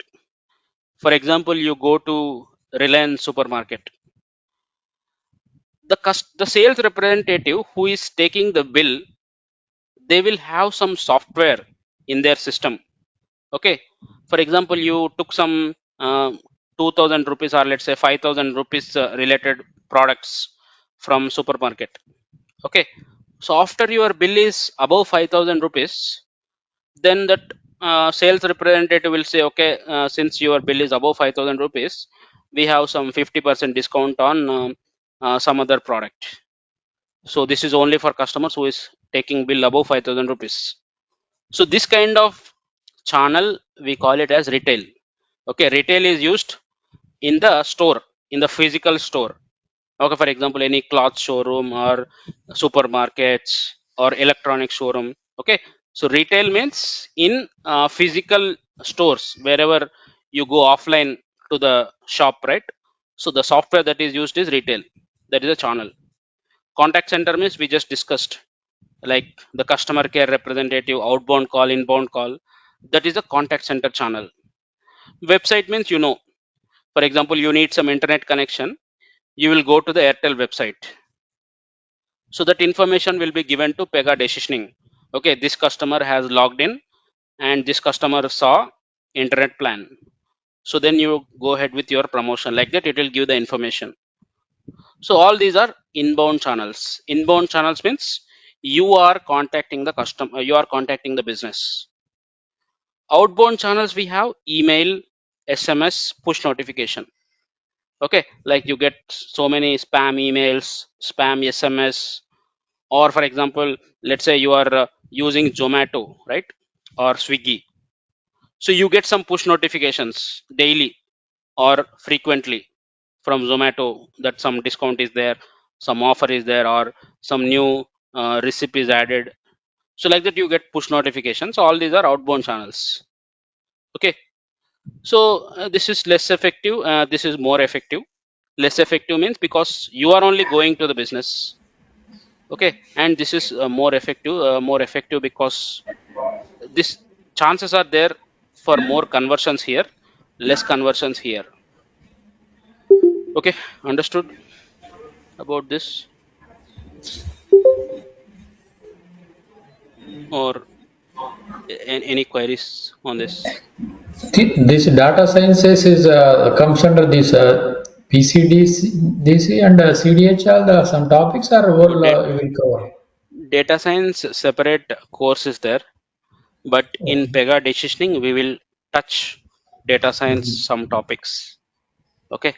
For example, you go to Reliance supermarket. The sales representative who is taking the bill, they will have some software in their system. Okay. For example, you took some 2000 rupees, or let's say 5000 rupees related products from supermarket. Okay, so after your bill is above 5000 rupees, then that sales representative will say, okay, since your bill is above 5000 rupees, we have some 50% discount on some other product. So this is only for customers who is taking bill above 5000 rupees. So this kind of channel we call it as retail. Okay, retail is used in the store, in the physical store. Okay, for example, any cloth showroom or supermarkets or electronic showroom. Okay, so retail means in physical stores, wherever you go offline to the shop, right? So the software that is used is retail. That is a channel. Contact center means we just discussed, like the customer care representative, outbound call, inbound call. That is a contact center channel. Website means, you know, for example, you need some internet connection, you will go to the Airtel website. So that information will be given to Pega Decisioning. Okay, this customer has logged in and this customer saw internet plan. So then you go ahead with your promotion. Like that, it will give the information. So all these are inbound channels. Inbound channels means you are contacting the customer, you are contacting the business. Outbound channels we have email, SMS, push notification. Okay, like you get so many spam emails, spam SMS, or for example, let's say you are using Zomato, right, or Swiggy. So you get some push notifications daily or frequently from Zomato that some discount is there, some offer is there, or some new recipe is added. So like that you get push notifications. All these are outbound channels. Okay, so this is less effective, this is more effective. Less effective means because you are only going to the business. Okay, and this is more effective because this chances are there for more conversions here, less conversions here. Okay, understood about this, or any queries on this? This data sciences is comes under this PCDC and CDHL. Some topics are No, all we will cover. data science separate course is there, but in Okay. Pega Decisioning we will touch data science some topics. Okay,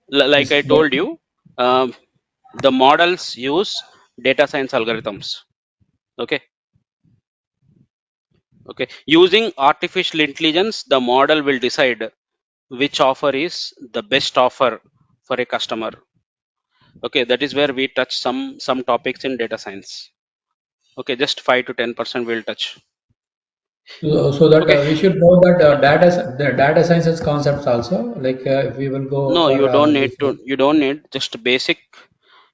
like I This, told you, um, the models use data science algorithms. Okay, okay, using artificial intelligence, the model will decide which offer is the best offer for a customer. Okay, that is where we touch some topics in data science. Okay, just 5 to 10% we'll touch. So that Okay. we should know that the data sciences concepts also. Like if we will go No, for you don't need this. to. You don't need just basic.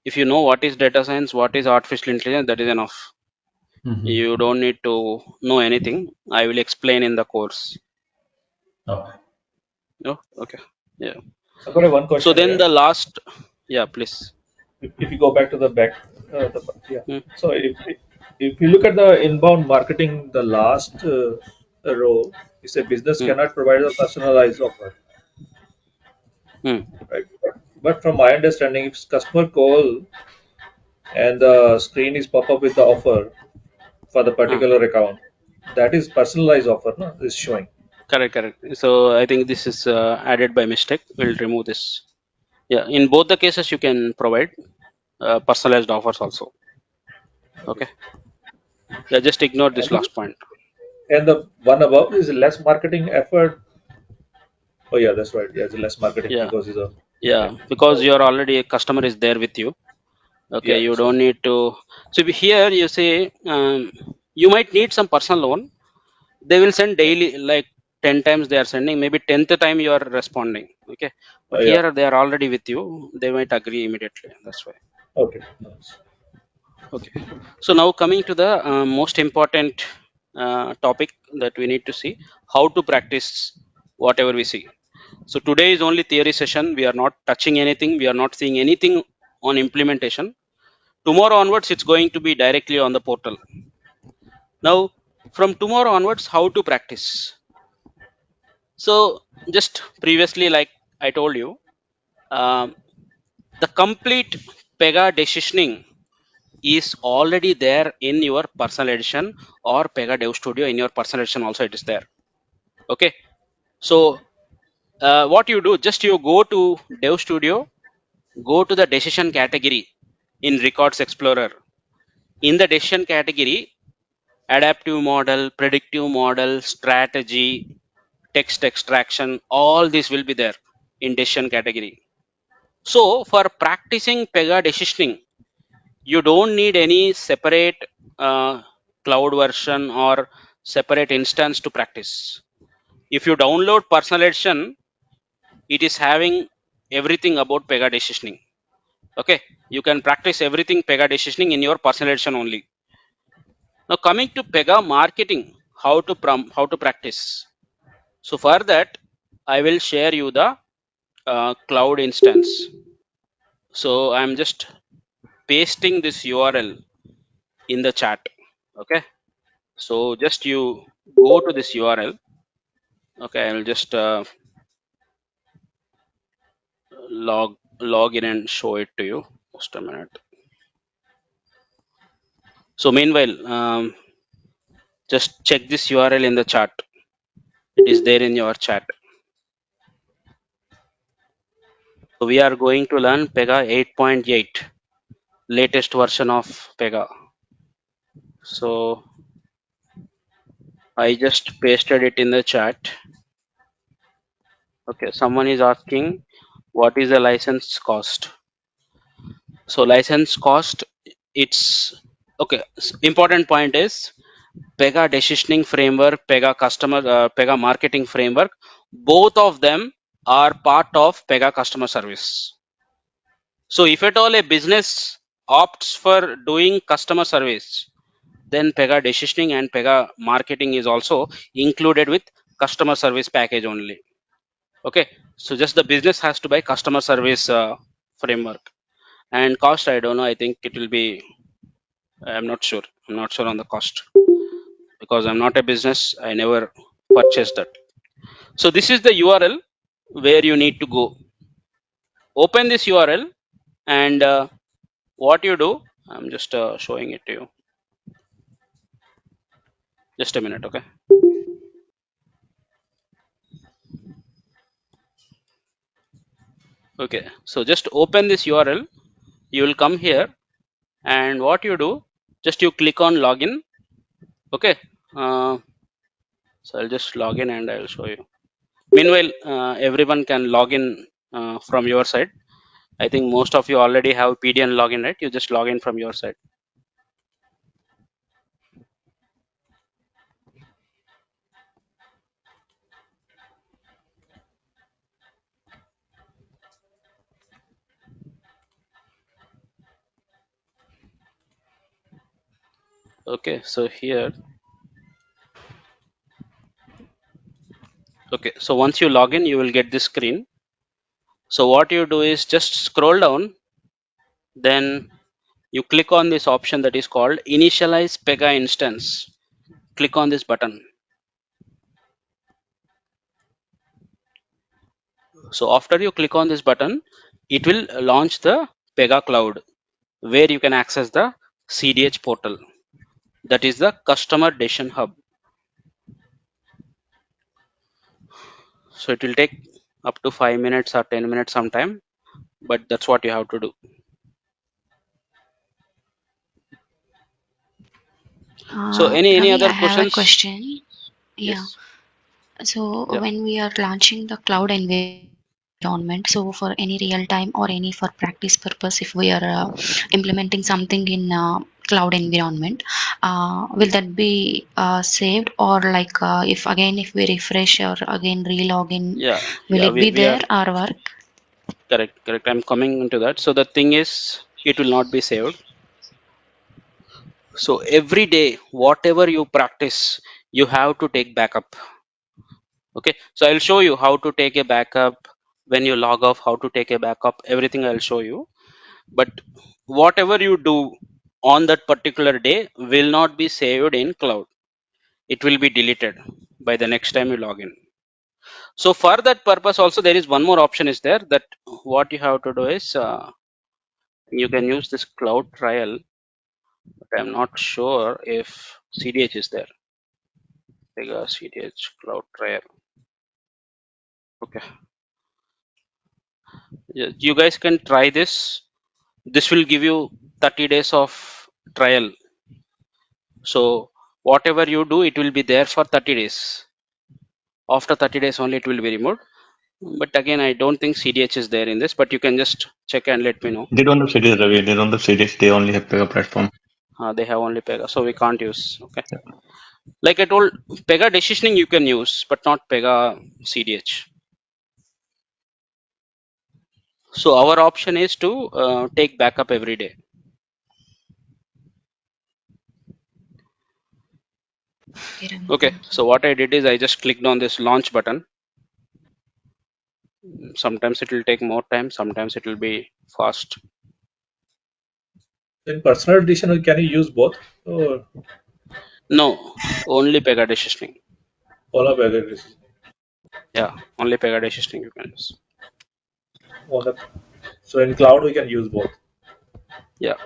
If you know what is data science, what is artificial intelligence, that is enough. Mhm. You don't need to know anything. I will explain in the course. Okay. No, okay, yeah. I've got one So question then here. the last, yeah, please. If you go back to the back, yeah. Hmm, So if you look at the inbound marketing, the last row is a business hmm, cannot provide a personalized offer, hmm, right? But from my understanding, if customer call and the screen is pop up with the offer for the huh. particular account, that is personalized offer, no, is showing. Correct, correct. So I think this is added by mistake. We'll remove this. Yeah, in both the cases, you can provide personalized offers also. Okay. Okay. Yeah, just ignore this And last point. and the one above is less marketing effort. Oh yeah, that's right. Yeah, it's less marketing Yeah, because it's a yeah, okay. because So you're already a customer is there with you. Okay, yeah, you so don't need to. So here you say you might need some personal loan. They will send yeah, daily, like 10 times they are sending. Maybe 10th time you are responding. Okay, but yeah. here they are already with you. They might agree immediately. That's why. Okay. Nice. Okay. So now coming to the most important topic that we need to see, how to practice whatever we see. So today is only theory session. We are not touching anything. We are not seeing anything on implementation. Tomorrow onwards, it's going to be directly on the portal. Now, from tomorrow onwards, how to practice. So just previously, like I told you, um, the complete Pega decisioning is already there in your personal edition or Pega Dev Studio. In your personal edition also it is there. Okay. So what you do, just you go to Dev Studio, go to the decision category in Records Explorer. In the decision category, adaptive model, predictive model, strategy, text extraction, all this will be there in decision category. So for practicing Pega decisioning, you don't need any separate uh, cloud version or separate instance to practice. If you download personal edition, it is having everything about Pega decisioning. Okay, you can practice everything Pega decisioning in your personal edition only. Now coming to Pega marketing, how to practice. So for that, I will share you the cloud instance. So I'm just pasting this URL in the chat. Okay. So just you go to this URL. Okay, I will just log in and show it to you. Just a minute. So meanwhile, just check this URL in the chat. It is there in your chat. So we are going to learn Pega 8.8, latest version of Pega. So I just pasted it in the chat. Okay, someone is asking what is the license cost. So license cost, it's okay. Important point is Pega decisioning framework, Pega Pega marketing framework. Both of them are part of Pega customer service. So if at all a business opts for doing customer service, then Pega decisioning and Pega marketing is also included with customer service package only. Okay, so just the business has to buy customer service framework, and cost I don't know. I think it will be. I'm not sure. I'm not sure on the cost because I'm not a business. I never purchased that. So this is the URL where you need to go. Open this URL and what you do. I'm just showing it to you. Just a minute, okay? Okay. So just open this URL. You will come here, and what you do, just you click on login. Okay. So I'll just log in and I'll show you. Meanwhile, everyone can log in from your side. I think most of you already have PDN login, right? You just log in from your side. Okay, so here, okay, so once you log in, you will get this screen. So what you do is just scroll down, then you click on this option that is called Initialize Pega Instance. Click on this button. So after you click on this button, it will launch the Pega Cloud, where you can access the CDH portal. That is the Customer Decision Hub. So it will take up to 5 minutes or 10 minutes sometime, but that's what you have to do. So any Ravi, I other have a questions? question. Yeah. Yes. So Yeah. when we are launching the cloud environment, so for any real time or any for practice purpose, if we are implementing something in cloud environment, will that be saved, or like if we refresh or again relogin, Yeah. will Yeah. it be We there are or work? correct. Correct. I'm coming into that. So the thing is, it will not be saved. So every day, whatever you practice, you have to take backup. Okay. So I'll show you how to take a backup when you log off, how to take a backup, everything I'll show you. But whatever you do on that particular day will not be saved in cloud. It will be deleted by the next time you log in. So for that purpose also, there is one more option is there, that what you have to do is you can use this cloud trial, but I'm not sure if CDH is there. Pega CDH cloud trial. Okay. You guys can try this. This will give you 30 days of trial. So whatever you do, it will be there for 30 days. After 30 days only, it will be removed. But again, I don't think CDH is there in this, but you can just check and let me know. They don't have CDS, Ravi. They don't have CDS. They only have Pega platform. They have only Pega, so we can't use. Okay. Like I told, Pega Decisioning you can use, but not Pega CDH. So our option is to take backup every day. Okay, Ravi, Okay, thank you. so what I did is I just clicked on this launch button. Sometimes it will take more time, sometimes it will be fast. In personal edition, can you use both? Or No, only Pega Decisioning. all of packages? Yeah, only Pega Decisioning you can use. On the, so in cloud, we can use both. Yeah.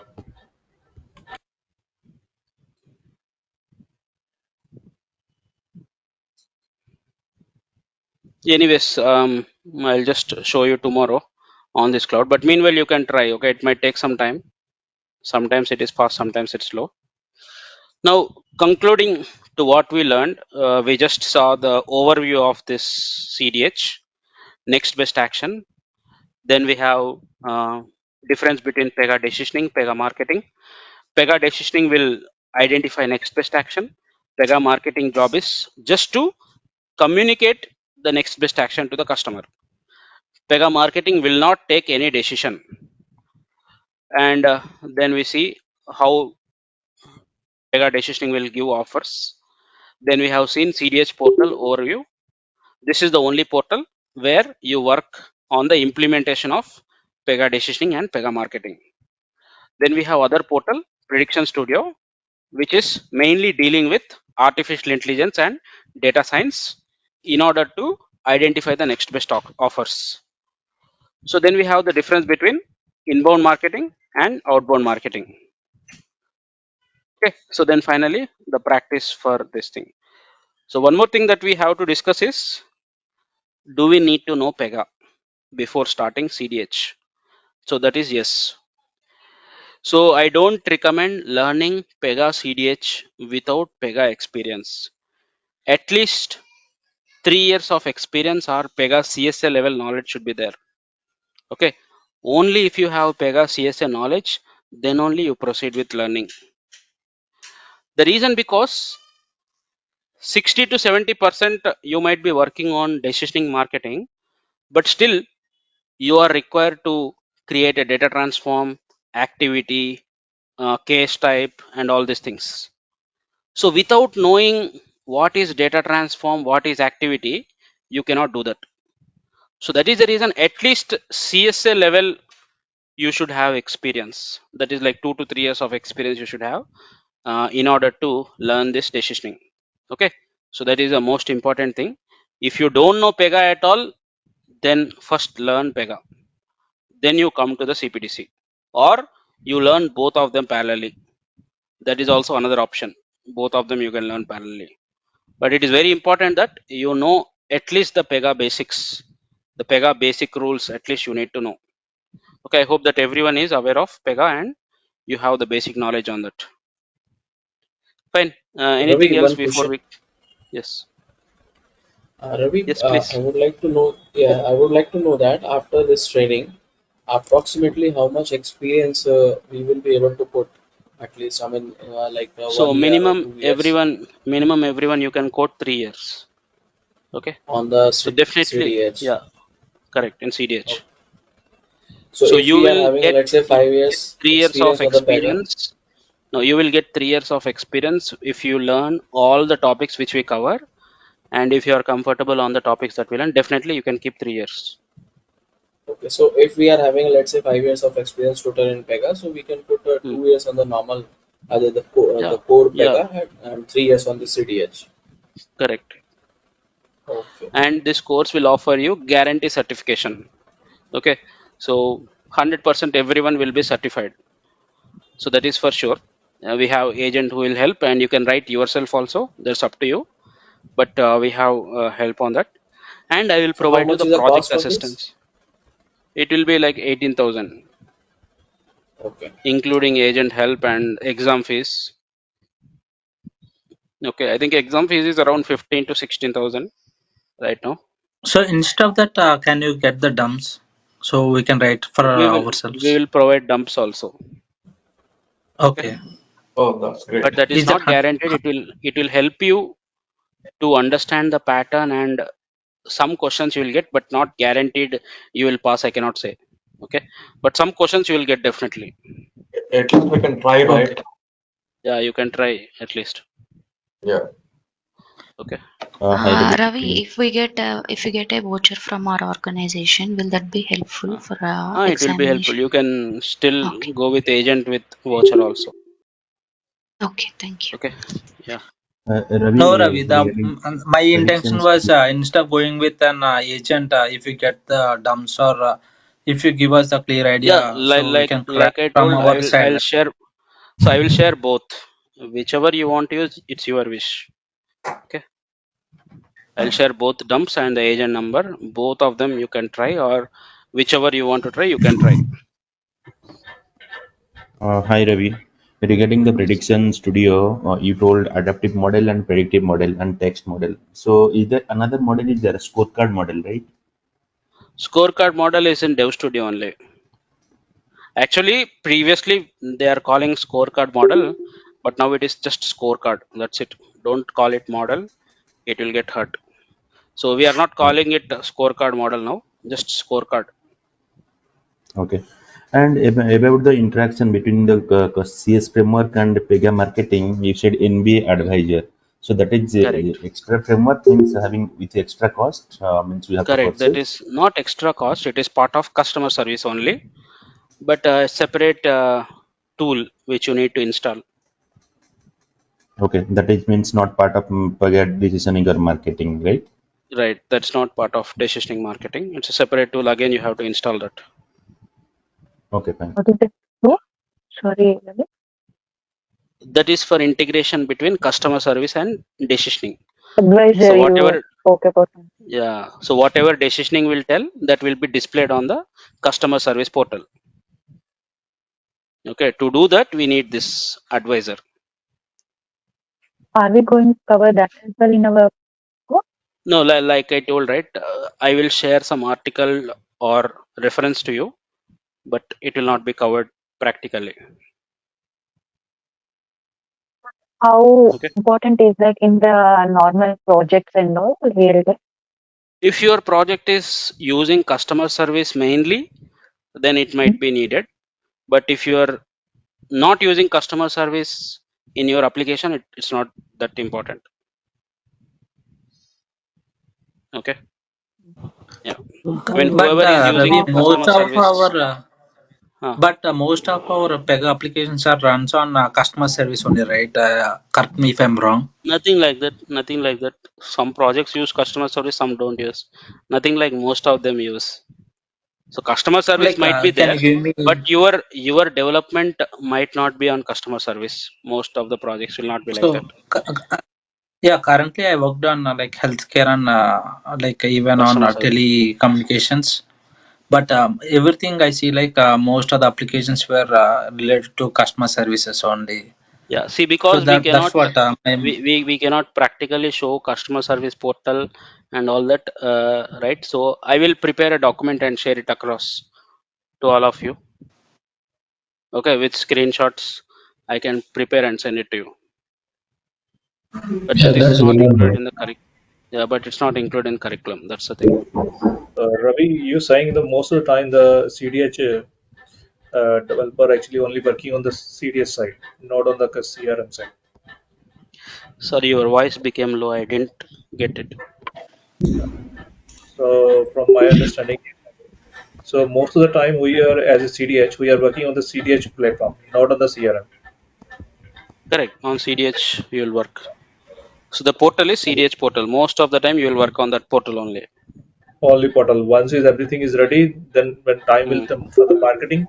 Anyways, I'll just show you tomorrow on this cloud. But meanwhile, you can try. Okay, it might take some time. Sometimes it is fast, sometimes it's slow. Now, concluding to what we learned, we just saw the overview of this CDH, next best action. Then we have difference between Pega Decisioning, Pega Marketing. Pega Decisioning will identify next best action. Pega Marketing job is just to communicate the next best action to the customer. Pega Marketing will not take any decision. And then we see how Pega Decisioning will give offers. Then we have seen CDH portal overview. This is the only portal where you work on the implementation of Pega Decisioning and Pega Marketing. Then we have other portal, Prediction Studio, which is mainly dealing with artificial intelligence and data science in order to identify the next best offers. So then we have the difference between inbound marketing and outbound marketing. Okay, so then finally the practice for this thing. So one more thing that we have to discuss is, do we need to know Pega before starting CDH? So that is yes. So I don't recommend learning Pega CDH without Pega experience. At least 3 years of experience or Pega CSA level knowledge should be there. Okay. Only if you have Pega CSA knowledge, then only you proceed with learning. The reason because 60 to 70% you might be working on decisioning marketing, but still you are required to create a data transform, activity, case type, and all these things. So without knowing what is data transform, what is activity, you cannot do that. So that is the reason at least CSA level you should have experience. That is like 2 to 3 years of experience you should have in order to learn this decisioning. Okay, so that is the most important thing. If you don't know Pega at all, then first learn Pega, then you come to the CPDC, or you learn both of them parallelly. That is also another option. Both of them you can learn parallelly, but it is very important that you know at least the Pega basics, the Pega basic rules. At least you need to know. Okay, I hope that everyone is aware of Pega and you have the basic knowledge on that. Fine. Anything Ravi, else one before question. we? Yes. Ravi, Yes, I please. would like to know. Yeah, I would like to know that after this training, approximately how much experience we will be able to put. At least, I mean, like So 1 year or minimum 2 years everyone you can quote 3 years. Okay. on the So definitely, CDH. yeah, correct in CDH. So So if you we are will having, get let's say, you 5 years get 3 years of experience on the Pega, experience. No, you will get 3 years of experience if you learn all the topics which we cover, and if you are comfortable on the topics that we learn, definitely you can keep 3 years. okay. So if we are having, let's say, 5 years of experience total in Pega, so we can put Hmm. 2 years on the normal, either Yeah, the core yeah, Pega and 3 years on the CDH. correct. Okay. And this course will offer you guarantee certification. Okay, so 100% everyone will be certified. So that is for sure. We have agent who will help, and you can write yourself also. That's up to you. But we have help on that, and I will So how provide you much the is the project cost of this? assistance. It will be like 18,000, Okay. including agent help and exam fees. Okay, I think exam fees is around 15 to 16,000 right now. So instead of that, can you get the dumps so we can write for We ourselves? will provide dumps also. Okay, Okay. Oh, that's but great. that is Is that not guaranteed. It will help you to understand the pattern, and some questions you will get, but not guaranteed you will pass. I cannot say. Okay, but some questions you will get definitely. At least we can try, okay? right? Yeah, you can try at least. Yeah. Okay. Hi, Ravi. Ravi, if we get a voucher from our organization, will that be helpful Uh, for it will be helpful. examination? You can still Okay. go with agent with voucher also. Okay. Thank you. Okay. Yeah. Ravi, No, Ravi. regarding My intention predictions, was instead of going with an agent, if you get the dumps or if you give us a clear Yeah. idea, Like so we like can crack like I from told, our I'll side. share. So I will share both. Whichever you want to use, it's your wish. Okay. I'll share both dumps and the agent number. Both of them you can try, or whichever you want to try, you can try. hi Ravi. Regarding the prediction studio, you told adaptive model and predictive model and text model. So is there another model? Is there a scorecard model, right? Scorecard model is in Dev Studio only. Actually, previously they are calling scorecard model, but now it is just scorecard. That's it. Don't call it model. It will get hurt. So we are not Oh, calling it a scorecard model now. Just scorecard. okay. And about the interaction between the CS framework and Pega marketing, you said NBA advisor. So that is Correct. extra framework means having with extra cost means we have to Correct. That purchase. is not extra cost. It is part of customer service only, but a separate tool which you need to install. Okay, that is means not part of Pega decisioning or marketing, right? Right. That's not part of decisioning marketing. It's a separate tool. Again, you have to install that. Okay, fine. What is it? Oh, sorry, Ravi. That is for integration between customer service and decisioning. So Advisor, you whatever, spoke about something. yeah. So whatever decisioning will tell, that will be displayed on the customer service portal. Okay. To do that, we need this advisor. Are we going to cover that as well in our course? No, like I told, right? I will share some article or reference to you, but it will not be covered practically. How Okay. important is that in the normal projects and all real time? If your project is using customer service mainly, then it might be needed. But if you are not using customer service, in your application, it's not that important. Okay. Yeah. I mean, But whoever is using Ravi, the customer service. Uh, most of our Pega applications are runs on customer service only, right? Correct me if I'm wrong. Nothing like that. Nothing like that. Some projects use customer service, some don't use. Nothing like most of them use. So customer service Like, might be can there, you give me? but your development might not be on customer service. Most of the projects will not be like that. So, yeah, currently I worked on like healthcare and like even on Customer service. telecommunications. But everything I see, like most of the applications were related to customer services only. Yeah. See, So because that's what I'm. we cannot practically show customer service portal and all that, right? So I will prepare a document and share it across to all of you. Okay, with screenshots I can prepare and send it to you. But Yeah, this is that's not brilliant, included bro. in the curriculum. Yeah, but it's not included in curriculum. That's the thing. Ravi, you saying the most of the time the CDH developer actually only working on the CDH side, not on the CRM side. Sorry, your voice became low. I didn't get it. So from my understanding, so most of the time we are as a CDH, we are working on the CDH platform, not on the CRM. Correct. On CDH you will work. So the portal is CDH portal. Most of the time you will work on that portal only. Only portal. Once is everything is ready, then when time will Hmm. come for the marketing,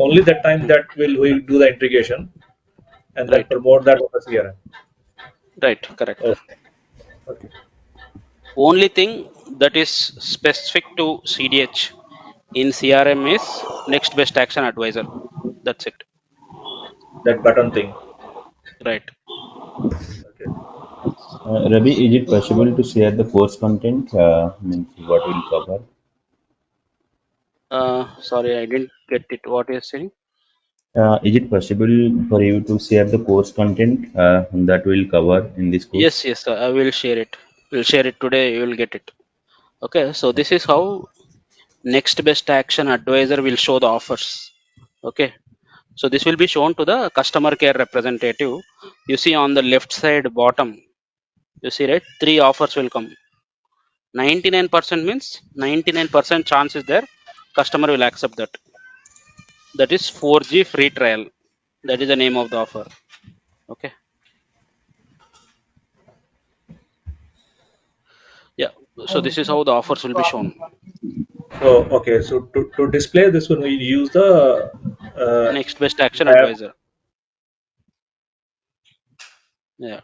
only that time Hmm. that will we do the integration and then Right. promote that on the CRM. Right. Correct. Okay. Okay. Only thing that is specific to CDH in CRM is next best action advisor. That's it. That button thing. Right. Okay. Ravi, is it possible to share the course content? Means what will cover? Sorry, I didn't get it. What you're saying? Is it possible for you to share the course content that will cover in this course? Yes, yes, I will share it. We'll share it today. You will get it. Okay. So this is how next best action advisor will show the offers. Okay. So this will be shown to the customer care representative. You see on the left side bottom, you see, right? Three offers will come. 99% means 99% chance is there. Customer will accept that. That is 4G free trial. That is the name of the offer. Okay. Yeah. So this is how the offers will be shown. So okay. So to display this one, we use the Next best action app. advisor. Yeah.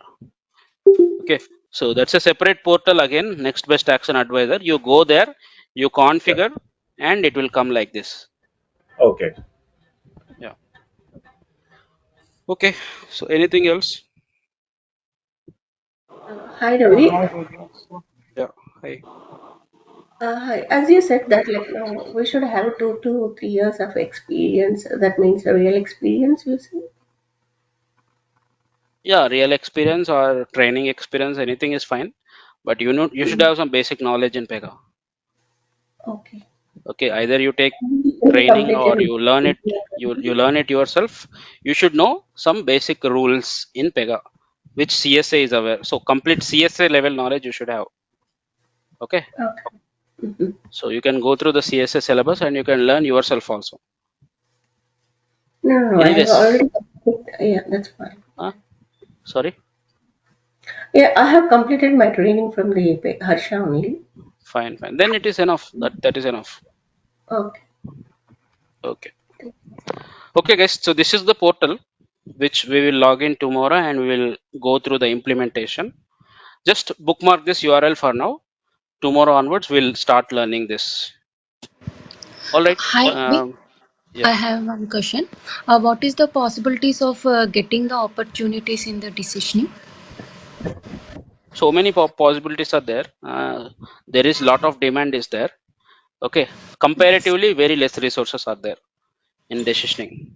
Okay. So that's a separate portal again. Next best action advisor. You go there, you Yeah. configure, and it will come like this. Okay. Yeah. Okay. So anything else? Hi, Ravi. Yeah. Hi. Hi. As you said that we should have 2 to 3 years of experience. That means a real experience, you see. Yeah. Real experience or training experience, anything is fine. But you should have some basic knowledge in Pega. Okay. Okay. Either you take Recently training or completed. you learn it. You learn it yourself. You should know some basic rules in Pega, which CSA is aware. So complete CSA level knowledge you should have. Okay. Okay. Mhm. So you can go through the CSA syllabus and you can learn yourself also. No, no, no. I have Anyways, already completed. Yeah, that's fine. sorry. Yeah, I have completed my training from the Harsha only. Fine, fine. Then it is enough. That is enough. Okay. Okay. Okay, guys. So this is the portal which we will log in tomorrow and we will go through the implementation. Just bookmark this URL for now. Tomorrow onwards, we'll start learning this. All right. Hi, Ravi. Yeah. I have one question. What is the possibilities of getting the opportunities in the decisioning? So many possibilities are there. There is lot of demand is there. Okay. Comparatively, very less resources are there in decisioning.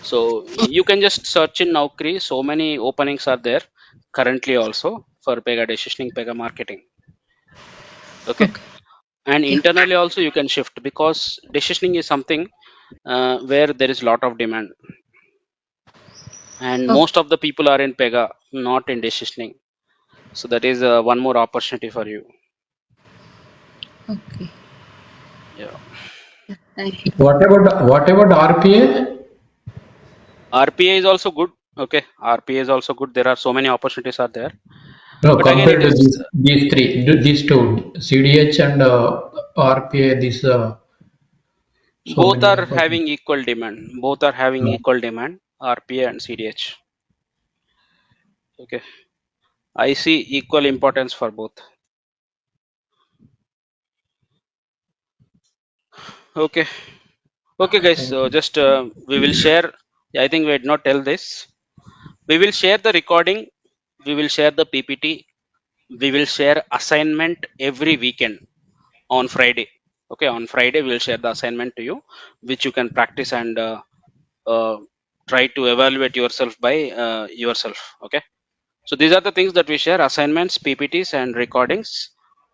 So you can just search in Naukri. So many openings are there currently also for Pega Decisioning, Pega Marketing. Okay. Okay. And Yeah. internally also you can shift because decisioning is something where there is lot of demand. and Oh, most of the people are in Pega, not in decisioning. So that is one more opportunity for you. okay. Yeah. Thank you. What about RPA? RPA is also good. Okay, RPA is also good. There are so many opportunities are there, No, but again, it compared to is these three, these two, CDH and RPA, these so both many are opportunities. having equal demand. Both are having equal demand. RPA and CDH. Okay, I see equal importance for both. Okay, okay, guys. Thank So you. just we will share. I think we did not tell this. We will share the recording. We will share the PPT. We will share assignment every weekend on Friday. Okay, on Friday we will share the assignment to you, which you can practice and uh, try to evaluate yourself by yourself. Okay, so these are the things that we share: assignments, PPTs, and recordings.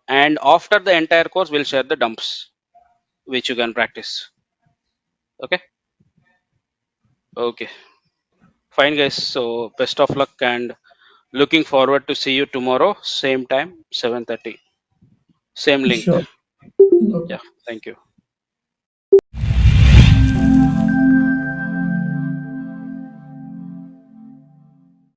And after the entire course, we'll share the dumps, which you can practice. Okay, okay, fine, guys. So best of luck and looking forward to see you tomorrow, same time, 7:30, same link. Sure. Yeah, thank you.